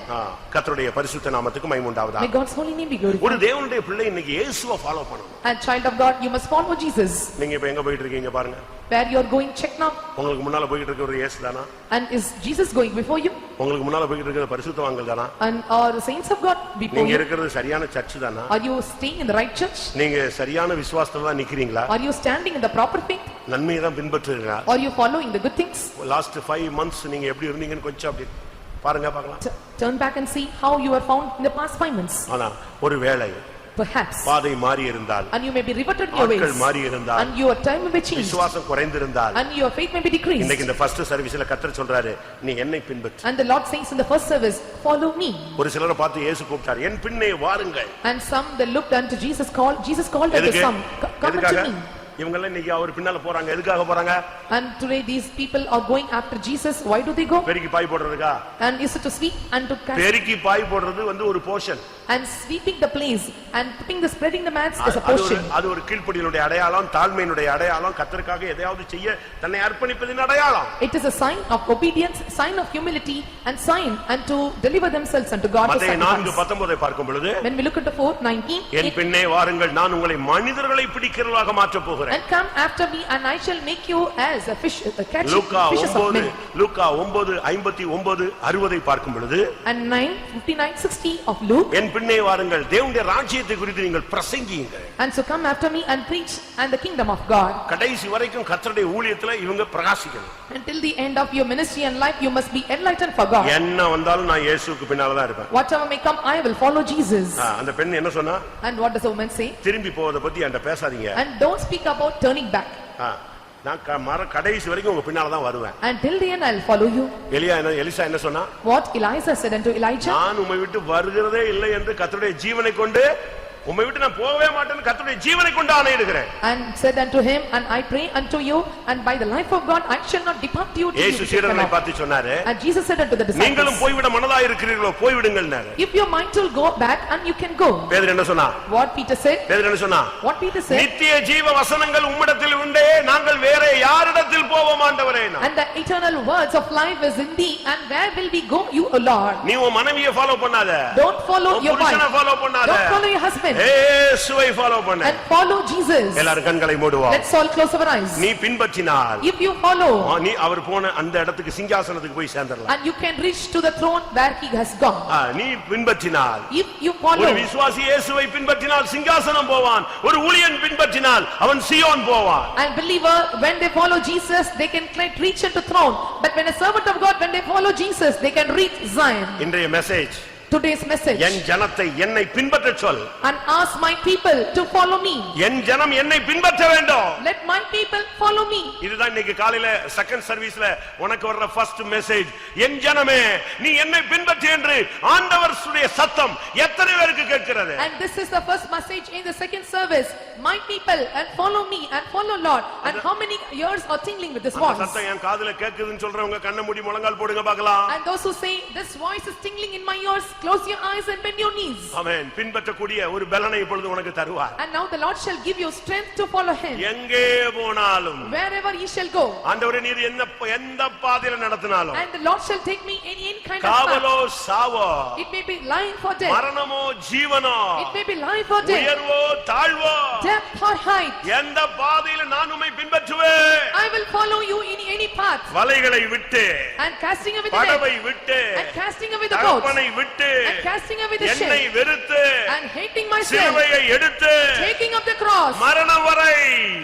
கர்த்தருடைய பரிசுத்த நாமத்துக்கு மகிமை உண்டாவதாக. May God's holy name be glorified. ஒரு தேவனுடைய பிள்ளை இன்னைக்கு இயேசுவை ஃபாலோ பண்ணணும். And child of God, you must follow Jesus. நீங்க இப்ப எங்க போயிட்டு இருக்கீங்க பாருங்க. Where you are going, check now. உங்களுக்கு முன்னால போயிட்டு இருக்கிற ஒரு இயேசு தானா? And is Jesus going before you? உங்களுக்கு முன்னால போயிட்டு இருக்கிற பரிசுத்தவான்கள் தானா? And are the saints of God before நீங்க you? இருக்கிறது சரியான சர்ச் தானா? Are you staying in the right church? நீங்க சரியான விசுவாசத்துல தான் நிக்கிறீங்களா? Are you standing in the proper faith? நன்மையை தான் பின்பற்றுறீங்களா? Are you following the good things? Last 5 months நீங்க எப்படி இருந்தீங்கன்னு கொஞ்சம் அப்படி பாருங்க பார்க்கலாம். Turn back and see how you were found in the past 5 months. ஆனா ஒரு வேளை Perhaps. பாதை மாறி இருந்தால், And you may be reverted in your ways. ஆட்கள் மாறி இருந்தால், And your time may be changed. விசுவாசம் குறைந்திருந்தால், And your faith may be decreased. இன்னைக்கு இந்த ஃபர்ஸ்ட் சர்வீஸ்ல கர்த்தர் சொல்றாரு, நீ என்னை பின்பற்று. And the Lord says in the first service, follow me. ஒரு சிலரை பார்த்து இயேசு கூப்பிட்டார், என் பின்னே வாருங்கள். And some they looked unto Jesus called unto some, come unto me. இவங்க எல்லாம் இன்னைக்கு அவர் பின்னால போறாங்க. எதுக்காக போறாங்க? And today these people are going after Jesus. Why do they go? பெருக்கி பாய் போடுறதுக்கா? And is it to sweep and to cast? பெருக்கி பாய் போடுறது ஒரு portion. and sweeping the place and putting the spreading the mats is a portion. அது ஒரு கீழ்ப்படிதலுடைய அடையாளம், தாழ்மையினுடைய அடையாளம், கர்த்தருக்காக எதையாவது செய்ய தன்னை அர்ப்பணிப்பதின் அடையாளம். It is a sign of obedience, sign of humility and sign and to deliver themselves unto God. மத்தேயு 4:19 பார்க்கும் பொழுது, when we look at the 4:19, என் பின்னே வாருங்கள், நான் உங்களை மனிதர்களை பிடிக்கிறவர்களாக மாற்றப் போகிறேன். and come after me and I shall make you as a fish, a catch fishes of men. லூக்கா 9:59-60 பார்க்கும் பொழுது, and 9:59-60 of Luke, என் பின்னே வாருங்கள், தேவனுடைய ராஜ்யத்தை குறித்து நீங்கள் பிரசங்கியுங்கள். and so come after me and preach and the kingdom of God. கடைசி வரைக்கும் கர்த்தருடைய ஊழியத்துல இவங்க பிரகாசிக்கணும். Until the end of your ministry and life you must be enlightened for God. என்ன வந்தாலும் நான் இயேசுவுக்கு பின்னால தான் இருப்பேன். Whatever may come I will follow Jesus. அந்த பெண் என்ன சொன்னா? And what does the woman say? திரும்பி போவதை பத்தி என்கிட்ட பேசாதீங்க. And don't speak about turning back. நான் கடைசி வரைக்கும் உங்க பின்னால தான் வருவேன். Until the end I will follow you. Elisa என்ன சொன்னா? What Elijah said unto Elijah? நான் உம்மை விட்டு வருகிறதே இல்லை என்று கர்த்தருடைய ஜீவனை கொண்டு உம்மை விட்டு நான் போகவே மாட்டேன்னு கர்த்தருடைய ஜீவனை கொண்டு ஆணையிடுகிறேன். And said unto him, and I pray unto you, and by the life of God I shall not depart you. இயேசு சீடர்களை பார்த்து சொன்னாரு, and Jesus said unto the disciples, நீங்களும் போய்விட மனதாய் இருக்கிறீர்களோ போய்விடுங்கள்னாரு. if your mind will go back and you can go. பேதுரு என்ன சொன்னா? What Peter said? பேதுரு என்ன சொன்னா? What Peter said? நித்திய ஜீவ வசனங்கள் உம்மிடத்தில் உண்டே, நாங்கள் வேற யாரிடத்தில் போவோம் ஆண்டவரே? and the eternal words of life is in thee, and where will we go, you O Lord? நீ உன் மனைவியை ஃபாலோ பண்ணாத. don't follow your wife. புருஷனை ஃபாலோ பண்ணாத. don't follow your husband. இயேசுவை ஃபாலோ பண்ணு. and follow Jesus. எல்லாரும் கண்களை மூடுவோம். let's all close our eyes. நீ பின்பற்றினால், if you follow, நீ அவர் போன அந்த இடத்துக்கு சிங்காசனத்துக்கு போய் சேர்ந்தறலாம். and you can reach to the throne where he has gone. நீ பின்பற்றினால், if you follow, ஒரு விசுவாசி இயேசுவை பின்பற்றினால் சிங்காசனம் போவான், ஒரு ஊழியன் பின்பற்றினால் அவன் சீயோன் போவான். and believer when they follow Jesus they can reach into throne, but when a servant of God when they follow Jesus they can reach Zion. இன்றைய மெசேஜ், today's message, என் ஜனத்தை என்னை பின்பற்றச் சொல். and ask my people to follow me. என் ஜனம் என்னை பின்பற்ற வேண்டும். let my people follow me. இதுதான் இன்னைக்கு காலையில செகண்ட் சர்வீஸ்ல உனக்கு வர்ற ஃபர்ஸ்ட் மெசேஜ். என் ஜனமே நீ என்னை பின்பற்று என்று ஆண்டவருடைய சத்தம் எத்தனை பேருக்கு கேட்கிறது? and this is the first message in the second service, my people and follow me and follow Lord. and how many ears are tingling with this voice? சத்தம் என் காதுல கேக்குதுன்னு சொல்றவங்க கண்ணை மூடி முழங்கால் போடுங்க பார்க்கலாம். and those who say this voice is tingling in my ears, close your eyes and bend your knees. ஆமென். பின்பற்றக்கூடிய ஒரு பலனை இப்பொழுது உனக்கு தருவார். and now the Lord shall give you strength to follow him. எங்கே போனாலும், wherever he shall go, ஆண்டவரே நீர் எந்த பாதையில நடத்தினாலும், and the Lord shall take me in any kind of காவலோ path. Sao, it may be life or death, மரணமோ ஜீவனோ, it may be life or death, உயர்வோ தாழ்வோ, depth or height, எந்த பாதையில நான் உம்மை பின்பற்றுவேன். I will follow you in any path. வலைகளை விட்டு, and casting away the படவை net, விட்டு, and casting away the boats, கற்பனை விட்டு, and casting away the என்னை shame, வெறுத்து, and hating myself, சிலுவையை எடுத்து, taking up the cross, மரணம் வரை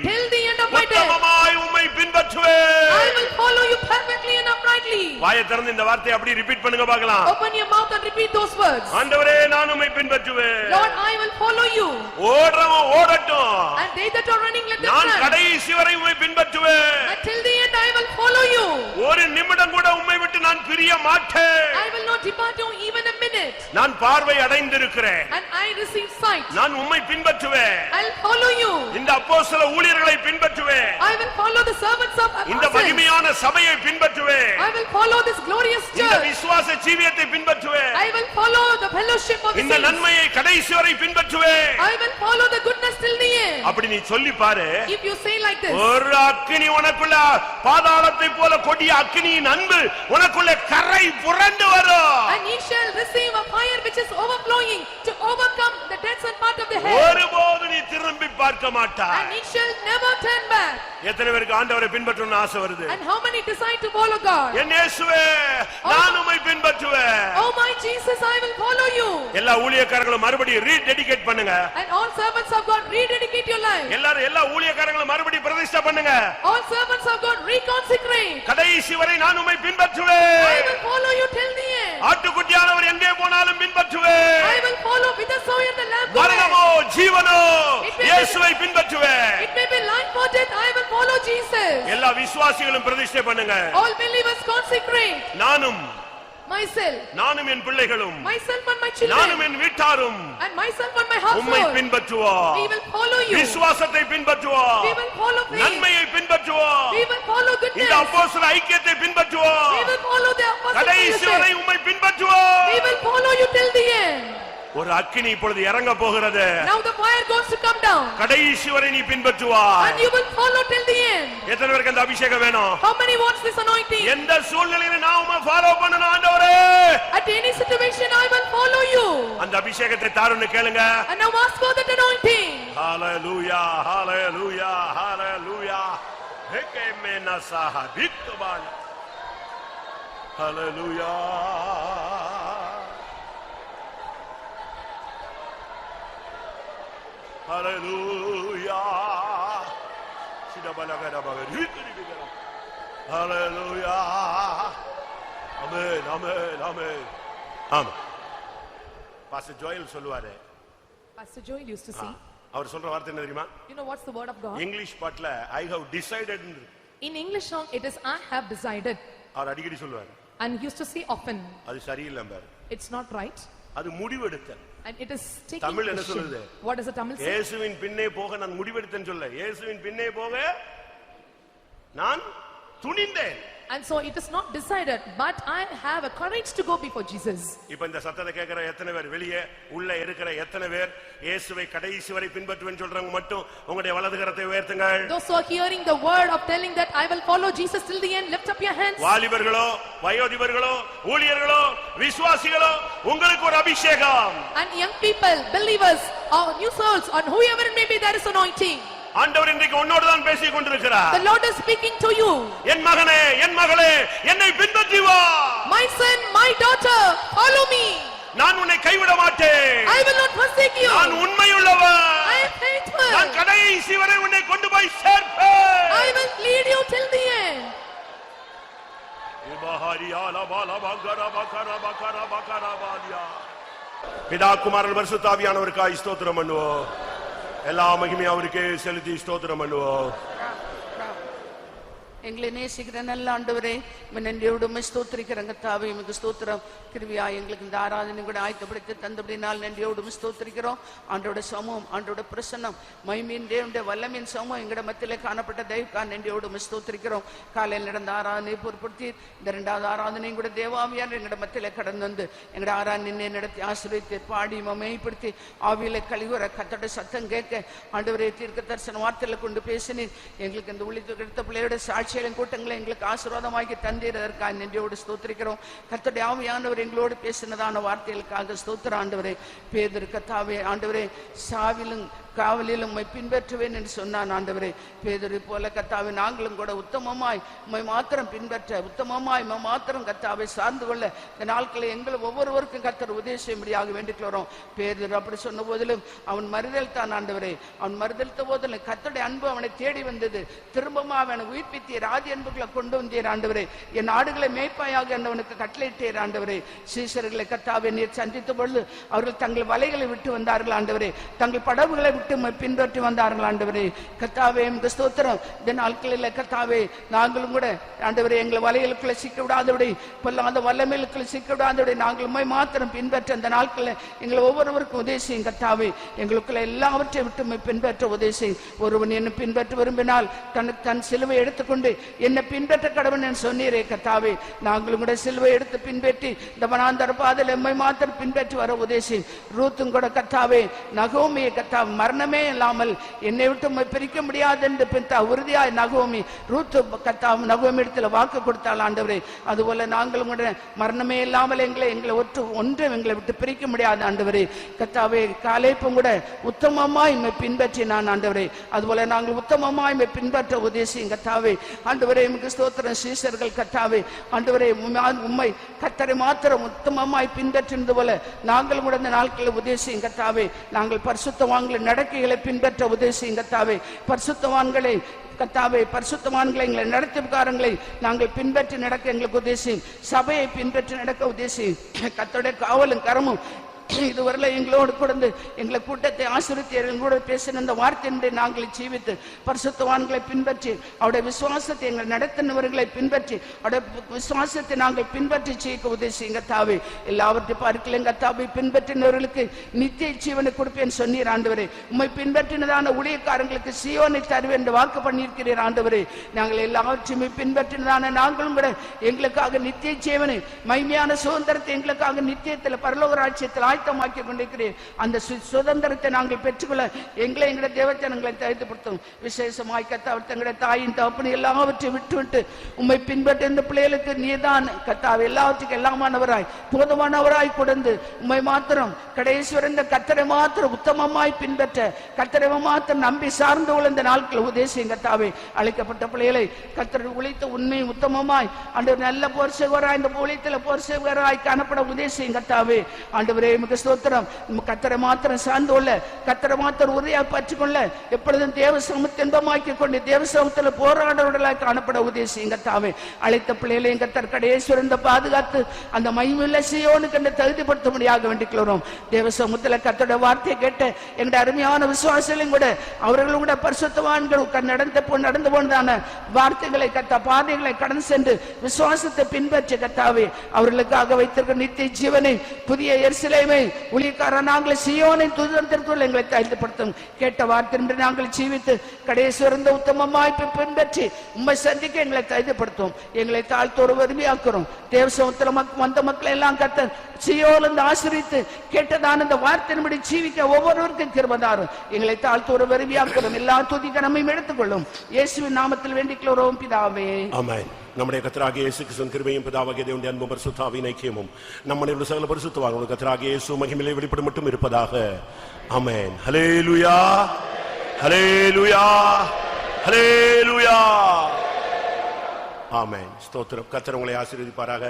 till the end of my death, உத்தமமாய் உம்மை பின்பற்றுவேன். I will follow you perfectly and uprightly. வாயை திறந்து இந்த வார்த்தையை அப்படியே ரிப்பீட் பண்ணுங்க பார்க்கலாம். open your mouth and repeat those words. ஆண்டவரே நான் உம்மை பின்பற்றுவேன். Lord, I will follow you. ஓடுறவன் ஓடட்டும், and they that are running let them நான் run. கடைசி வரை உம்மை பின்பற்றுவேன். until the end I will follow you. ஒரு நிமிடம் கூட உம்மை விட்டு நான் பிரிய மாட்டேன். I will not depart you even a minute. நான் பார்வை அடைந்திருக்கிறேன். and I receive sight. நான் உம்மை பின்பற்றுவேன். I'll follow you. இந்த அப்போஸ்தல ஊழியர்களை பின்பற்றுவேன். I will follow the servants of இந்த apostles. மகிமையான சபையை பின்பற்றுவேன். I will follow this glorious இந்த church. விசுவாச ஜீவியத்தை பின்பற்றுவேன். I will follow the fellowship of the இந்த saints. நன்மையை கடைசி வரை பின்பற்றுவேன். I will follow the goodness till the end. அப்படி நீ சொல்லி பாரு. if you say like this, ஒரு அக்கினி உனக்குள்ள பாதாளத்தை போல கொடிய அக்கினியின் அன்பு உனக்குள்ள கரை புரண்டு வரும். and ye shall receive a fire which is overflowing to overcome the depths and part of the hell. ஒருபோது நீ திரும்பி பார்க்க மாட்டாய். and ye shall never turn back. எத்தனை பேருக்கு ஆண்டவரை பின்பற்றணும்னு ஆசை வருது? and how many decide to follow God? என் இயேசுவே நான் உம்மை பின்பற்றுவேன். oh my Jesus, I will follow you. எல்லா ஊழியக்காரங்களும் மறுபடியும் ரீடெடிகேட் பண்ணுங்க. and all servants of God rededicate your life. எல்லா ஊழியக்காரங்களும் மறுபடியும் பிரதிஷ்டை பண்ணுங்க. all servants of God reconsecrate. கடைசி வரை நான் உம்மை பின்பற்றுவேன். I will follow you till the end. ஆட்டுக்குட்டியானவர் எங்கே போனாலும் பின்பற்றுவேன். I will follow whithersoever the lamb goeth. மரணமோ ஜீவனோ இயேசுவை பின்பற்றுவேன். it may be life or death, I will follow Jesus. எல்லா விசுவாசிகளும் பிரதிஷ்டை பண்ணுங்க. all believers consecrate. நானும் myself, நானும் என் பிள்ளைகளும் myself and my children, நானும் என் வீட்டாரும் and myself and my உம்மை household, பின்பற்றுவோம். we will follow you. விசுவாசத்தை பின்பற்றுவோம். we will follow faith. நன்மையை பின்பற்றுவோம். we will follow goodness. இந்த அப்போஸ்தல ஐக்கியத்தை பின்பற்றுவோம். we will follow the apostolic கடைசி வரை fellowship. உம்மை பின்பற்றுவோம். we will follow you till the end. ஒரு அக்கினி இப்பொழுது இறங்க போகிறது. Now the fire goes to come down. கடைசி வரை நீ பின்பற்றுவாய். And you will follow till the end. எத்தனை பேருக்கு அந்த அபிஷேகம் வேணும்? How many wants this anointing? எந்த சூழ்நிலையிலும் நான் உம்மை ஃபாலோ பண்ணணும் ஆண்டவரே. At any situation I will follow you. அந்த அபிஷேகத்தை தாருன்னு கேளுங்க. And now ask for that anointing. Hallelujah, hallelujah, hallelujah. Hekemena sahabitobal. Hallelujah. Hallelujah. Hallelujah. Amen, amen, amen. Amen. Pastor Joel சொல்லுவாரு. Pastor Joel used to say. அவர் சொல்ற வார்த்தை என்ன தெரியுமா? You know what's the word of God? English பாட்டுல I have decided. In English song it is I have decided. அவர் அடிக்கடி சொல்லுவாரு. And he used to say often. அது சரியில்லை பாரு. It's not right. அது முடிவெடுத்தல். And it is taking Tamil என்ன decision. சொல்லுது? What does the Tamil say? இயேசுவின் பின்னே போக நான் முடிவெடுத்தேன்னு சொல்ல. இயேசுவின் பின்னே போக நான் துணிந்தேன். And so it is not decided, but I have a courage to go before Jesus. இப்ப இந்த சத்தத்தை கேக்குற எத்தனை பேர், வெளியே உள்ள இருக்கிற எத்தனை பேர் இயேசுவை கடைசி வரை பின்பற்றுவேன்னு சொல்றவங்க மட்டும் உங்களுடைய வலது கரத்தை உயர்த்துங்கள். Those who are hearing the word of telling that I will follow Jesus till the end, lift up your hands. வாலிபர்களோ, வயோதிபர்களோ, ஊழியர்களோ, விசுவாசிகளோ, உங்களுக்கு ஒரு அபிஷேகம். And young people, believers, or new souls, or whoever it may be, there is anointing. ஆண்டவர் இன்றைக்கு உன்னோடு தான் பேசிக் கொண்டிருக்கிறார். The Lord is speaking to you. என் மகனே, என் மகளே, என்னை பின்பற்றி வா. My son, my daughter, follow me. நான் உன்னை கைவிட மாட்டேன். I will not forsake you. நான் உண்மையுள்ளவன். I am faithful. நான் கடைசி வரை உன்னை கொண்டு போய் சேர்ப்பேன். I will lead you till the end. பிதா குமாரன் பரிசுத்த ஆவியானவருக்காய் ஸ்தோத்திரம் பண்ணுவோம். எல்லா மகிமையும் அவருக்கே செலுத்தி ஸ்தோத்திரம் பண்ணுவோம். எங்களை நேசிக்கிற நல்ல ஆண்டவரே, நன்றியோடு உம்மை ஸ்தோத்திரிக்கிறேன் கர்த்தாவே. உமக்கு ஸ்தோத்திரம். கிருபையா எங்களுக்கு இந்த ஆராதனை கூட ஆயத்தப்படுத்தி தந்தபடினால் நன்றியோடு உம்மை ஸ்தோத்திரிக்கிறோம். ஆண்டோட சமூகம், ஆண்டோட பிரசன்னம், மகிமையின் தேவனுடைய வல்லமையின் சமூகம் எங்கட மத்தியிலே காணப்பட்ட தெய்வக்காக நன்றியோடு உம்மை ஸ்தோத்திரிக்கிறோம். காலையில் நடந்த ஆராதனை பொறுப்படுத்தி இந்த இரண்டாவது ஆராதனையும் கூட தேவாவியார் எங்கட மத்தியிலே கடந்து வந்து எங்கட ஆராதனை நடத்தி ஆசீர்வதித்து பாடி மகிமைப்படுத்தி ஆவியில கழிவுற கத்தோட சத்தம் கேட்க ஆண்டவரே தீர்க்க தரிசன வார்த்தையில கொண்டு பேசினீர். எங்களுக்கு இந்த ஊழியத்துக்கு எடுத்த பிள்ளையோட சாட்சி கூட்டங்களை எங்களுக்கு ஆசீர்வாதமாக்கி தந்தீரதற்காக நன்றியோடு ஸ்தோத்திரிக்கிறோம். கர்த்தருடைய ஆவியானவர் எங்களோடு பேசினதான வார்த்தைகளுக்காக ஸ்தோத்திரம் ஆண்டவரே. பேதுரு கர்த்தாவே ஆண்டவரே, சாவிலும் காவலிலும் உம்மை பின்பற்றுவேன் என்று சொன்னான் ஆண்டவரே. பேதுரு போல கர்த்தாவே நாங்களும் கூட உத்தமமாய் உம்மை மாத்திரம் பின்பற்ற, உத்தமமாய் உம்மை மாத்திரம் கர்த்தாவை சார்ந்து கொள்ள இந்த நாட்களை எங்களை ஒவ்வொருவருக்கும் கர்த்தர் உதவியாக வேண்டிக்கிறோம். பேதுரு அப்படி சொன்ன போதிலும் அவன் மறுதல் தான் ஆண்டவரே. அவன் மறுதளித்த போதிலும் கர்த்தருடைய அன்பு அவனை தேடி வந்தது. திரும்பமா அவனை உயிர்ப்பித்தீர், ஆதி அன்புகளை கொண்டு வந்தீர் ஆண்டவரே. என் ஆடுகளை மேய்ப்பாயாக என்னவனுக்கு கட்டளையிட்டீர் ஆண்டவரே. சீஷர்களை கர்த்தாவே நீர் சந்தித்த பொழுது அவர்கள் தங்கள் வலைகளை விட்டு வந்தார்கள் ஆண்டவரே. தங்கள் படகுகளை விட்டு பின்பற்றி வந்தார்கள் ஆண்டவரே. கர்த்தாவே உமக்கு ஸ்தோத்திரம். இந்த நாட்களில் கர்த்தாவே நாங்களும் கூட ஆண்டவரே எங்களை வலைகளுக்குள்ள சிக்க விடாதபடி, பொல்லாத வல்லமைகளுக்குள்ள சிக்க விடாதபடி நாங்கள் உம்மை மாத்திரம் பின்பற்ற இந்த நாட்களில் எங்களை ஒவ்வொருவருக்கும் உதவி செய்யும் கர்த்தாவே. எங்களுக்குள்ள எல்லாவற்றையும் விட்டு உம்மை பின்பற்ற உதவி செய்யும். ஒருவன் என்னை பின்பற்ற விரும்பினால் தன் சிலுவை எடுத்துக்கொண்டு என்னை பின்பற்ற கடவுள் என்று சொன்னீரே கர்த்தாவே. நாங்களும் கூட சிலுவை எடுத்து பின்பற்றி இந்த வனாந்தர பாதையில் உம்மை மாத்திரம் பின்பற்றி வர உதவி செய்யும். ரூத்தும் கூட கர்த்தாவே நகோமியை கர்த்தாவே மரணமே இல்லாமல் என்னை விட்டு உம்மை பிரிக்க முடியாது என்று உறுதியாய் நகோமி ரூத்து கர்த்தாவே நகோமி இடத்துல வாக்கு கொடுத்தாள் ஆண்டவரே. அதுபோல நாங்களும் கூட மரணமே இல்லாமல் எங்களை ஒன்றும் எங்களை விட்டு பிரிக்க முடியாது ஆண்டவரே. கர்த்தாவே காலேப்பும் கூட உத்தமமாய் உம்மை பின்பற்றி நான் ஆண்டவரே. அதுபோல நாங்கள் உத்தமமாய் உம்மை பின்பற்ற உதவி செய்யும் கர்த்தாவே. ஆண்டவரே உமக்கு ஸ்தோத்திரம். சீஷர்கள் கர்த்தாவே ஆண்டவரே உம்மை கர்த்தரை மாத்திரம் உத்தமமாய் பின்பற்றினது போல நாங்கள் கூட இந்த நாட்களில் உதவி செய்யும் கர்த்தாவே. நாங்கள் பரிசுத்தவான்களை நடக்கைகளை பின்பற்ற உதவி செய்யும் கர்த்தாவே. பரிசுத்தவான்களை கர்த்தாவே, பரிசுத்தவான்களை எங்களை நடத்திக்காரங்களை நாங்கள் பின்பற்றி நடக்க எங்களுக்கு உதவி செய்யும். சபையை பின்பற்றி நடக்க உதவி செய்யும். கர்த்தருடைய காவலும் கரமும் இதுவரை எங்களோடு கொடுத்து எங்களை கூட்டத்தை ஆசிரித்து எங்களோட பேசின இந்த வார்த்தையினுடைய நாங்களை ஜீவித்து பரிசுத்தவான்களை பின்பற்றி அவருடைய விசுவாசத்தை எங்கள் நடத்தினவர்களை பின்பற்றி அவருடைய விசுவாசத்தை நாங்கள் பின்பற்றி செய்ய உதவி செய்யுங்க தாவே. எல்லாவற்றையும் பார்க்கலங்க தாவை பின்பற்றினவர்களுக்கு நித்திய ஜீவனை கொடுப்பேன் சொன்னீர் ஆண்டவரே. உம்மை பின்பற்றினதான ஊழியக்காரங்களுக்கு சீயோனை தருவேன் என்று வாக்கு பண்ணியிருக்கிறீர் ஆண்டவரே. நாங்கள் எல்லாவற்றையுமே பின்பற்றினதான நாங்களும் கூட எங்களுக்காக நித்திய ஜீவனை மகிமையான சுதந்திரத்தை எங்களுக்காக நித்தியத்தில் பரலோக ராஜ்யத்தில் ஆயத்தமாக்கி கொண்டிருக்கிறீர். அந்த சுதந்திரத்தை நாங்கள் பெற்றுக்கொள்ள எங்களை எங்களுடைய தேவஜனங்களை தயாரிப்படுத்தும். விசேஷமாய் கர்த்தாவே தங்களுடைய தாயின் தகப்பனை எல்லாவற்றையும் விட்டு உம்மை பின்பற்ற இந்த பிள்ளைகளுக்கு நீதான் கர்த்தாவே எல்லாவற்றுக்கும் எல்லாமானவராய் போதுமானவராய் கொடுந்து உம்மை மாத்திரம் கடைசி வரை இந்த கர்த்தரை மாத்திரம் உத்தமமாய் பின்பற்ற கர்த்தரை மாத்திரம் நம்பி சார்ந்து கொள்ள இந்த நாட்கள் உதேசியம் கர்த்தாவே. அழைக்கப்பட்ட பிள்ளைகளை கர்த்தர் உழைத்த உண்மை உத்தமமாய் ஆண்டவர் நல்ல போர் செய்வராய் இந்த ஊழியத்தில் போர் செய்வராய் காணப்பட உதேசியம் கர்த்தாவே. ஆண்டவரே உமக்கு ஸ்தோத்திரம். கர்த்தரை மாத்திரம் சார்ந்து கொள்ள கர்த்தரை மாத்திரம் உறுதியாக பற்றிக்கொள்ள எப்பொழுதும் தேவ சமூகத்தை இன்பமாக்கி கொண்டு தேவ சமூகத்தில் போராடுவர்களாய் காணப்பட உதேசியம் கர்த்தாவே. அழைத்த பிள்ளைகளையும் கர்த்தர் கடைசிவரந்த பாதுகாத்து அந்த மகிமையுள்ள சீயோனுக்கு என்று தகுதிப்படுத்த முடியாக வேண்டிக்கிறோம். தேவ சமூகத்தில் கர்த்தருடைய வார்த்தையை கேட்ட எங்களுடைய அருமையான விசுவாசிகளையும் கூட அவர்களும் கூட பரிசுத்தவான்கள் நடந்து போனதான வார்த்தைகளை கர்த்தா பாதைகளை கடந்து சென்று விசுவாசத்தை பின்பற்றி கர்த்தாவே அவர்களுக்காக வைத்திருக்கிற நித்திய ஜீவனை புதிய எருசலேமை ஊழியக்கார நாங்கள் சீயோனை துதித்திற்குள் எங்களை தயாரிப்படுத்தும். கேட்ட வார்த்தை நாங்கள் ஜீவித்து கடைசி வந்த உத்தமமாய் பின்பற்றி உம்மை சந்திக்க எங்களை தயாரிப்படுத்தும். எங்களை தாழ்த்தோடு வறுமையாக்குறோம். தேவசமத்தில் வந்த மக்களை எல்லாம் கர்த்தர் சீயோனிலிருந்து ஆசீர்வதித்து கேட்டதான இந்த வார்த்தையின்படி ஜீவிக்க ஒவ்வொருவருக்கும் கிருபைதாரும். எங்களை தாழ்த்தோடு வறுமையாக்குறோம். எல்லா துதி கனமையும் எடுத்துக்கொள்ளும். இயேசுவின் நாமத்தில் வேண்டிக்கிறோம் பிதாவே. ஆமென். நம்முடைய கர்த்தராகிய இயேசு கிறிஸ்துவின் கிருபையும் பிதாவாகிய தேவனுடைய அன்பும் பரிசுத்தாவின் ஐக்கியமும் நம்முடைய சகல பரிசுத்தவான்களும் கர்த்தராகிய இயேசு மகிமையிலே வெளிப்படும் மட்டும் இருப்பதாக. ஆமென். ஹல்லேலூயா, ஹல்லேலூயா, ஹல்லேலூயா. ஆமென். ஸ்தோத்திரம். கர்த்தர் உங்களை ஆசீர்வதிப்பாராக.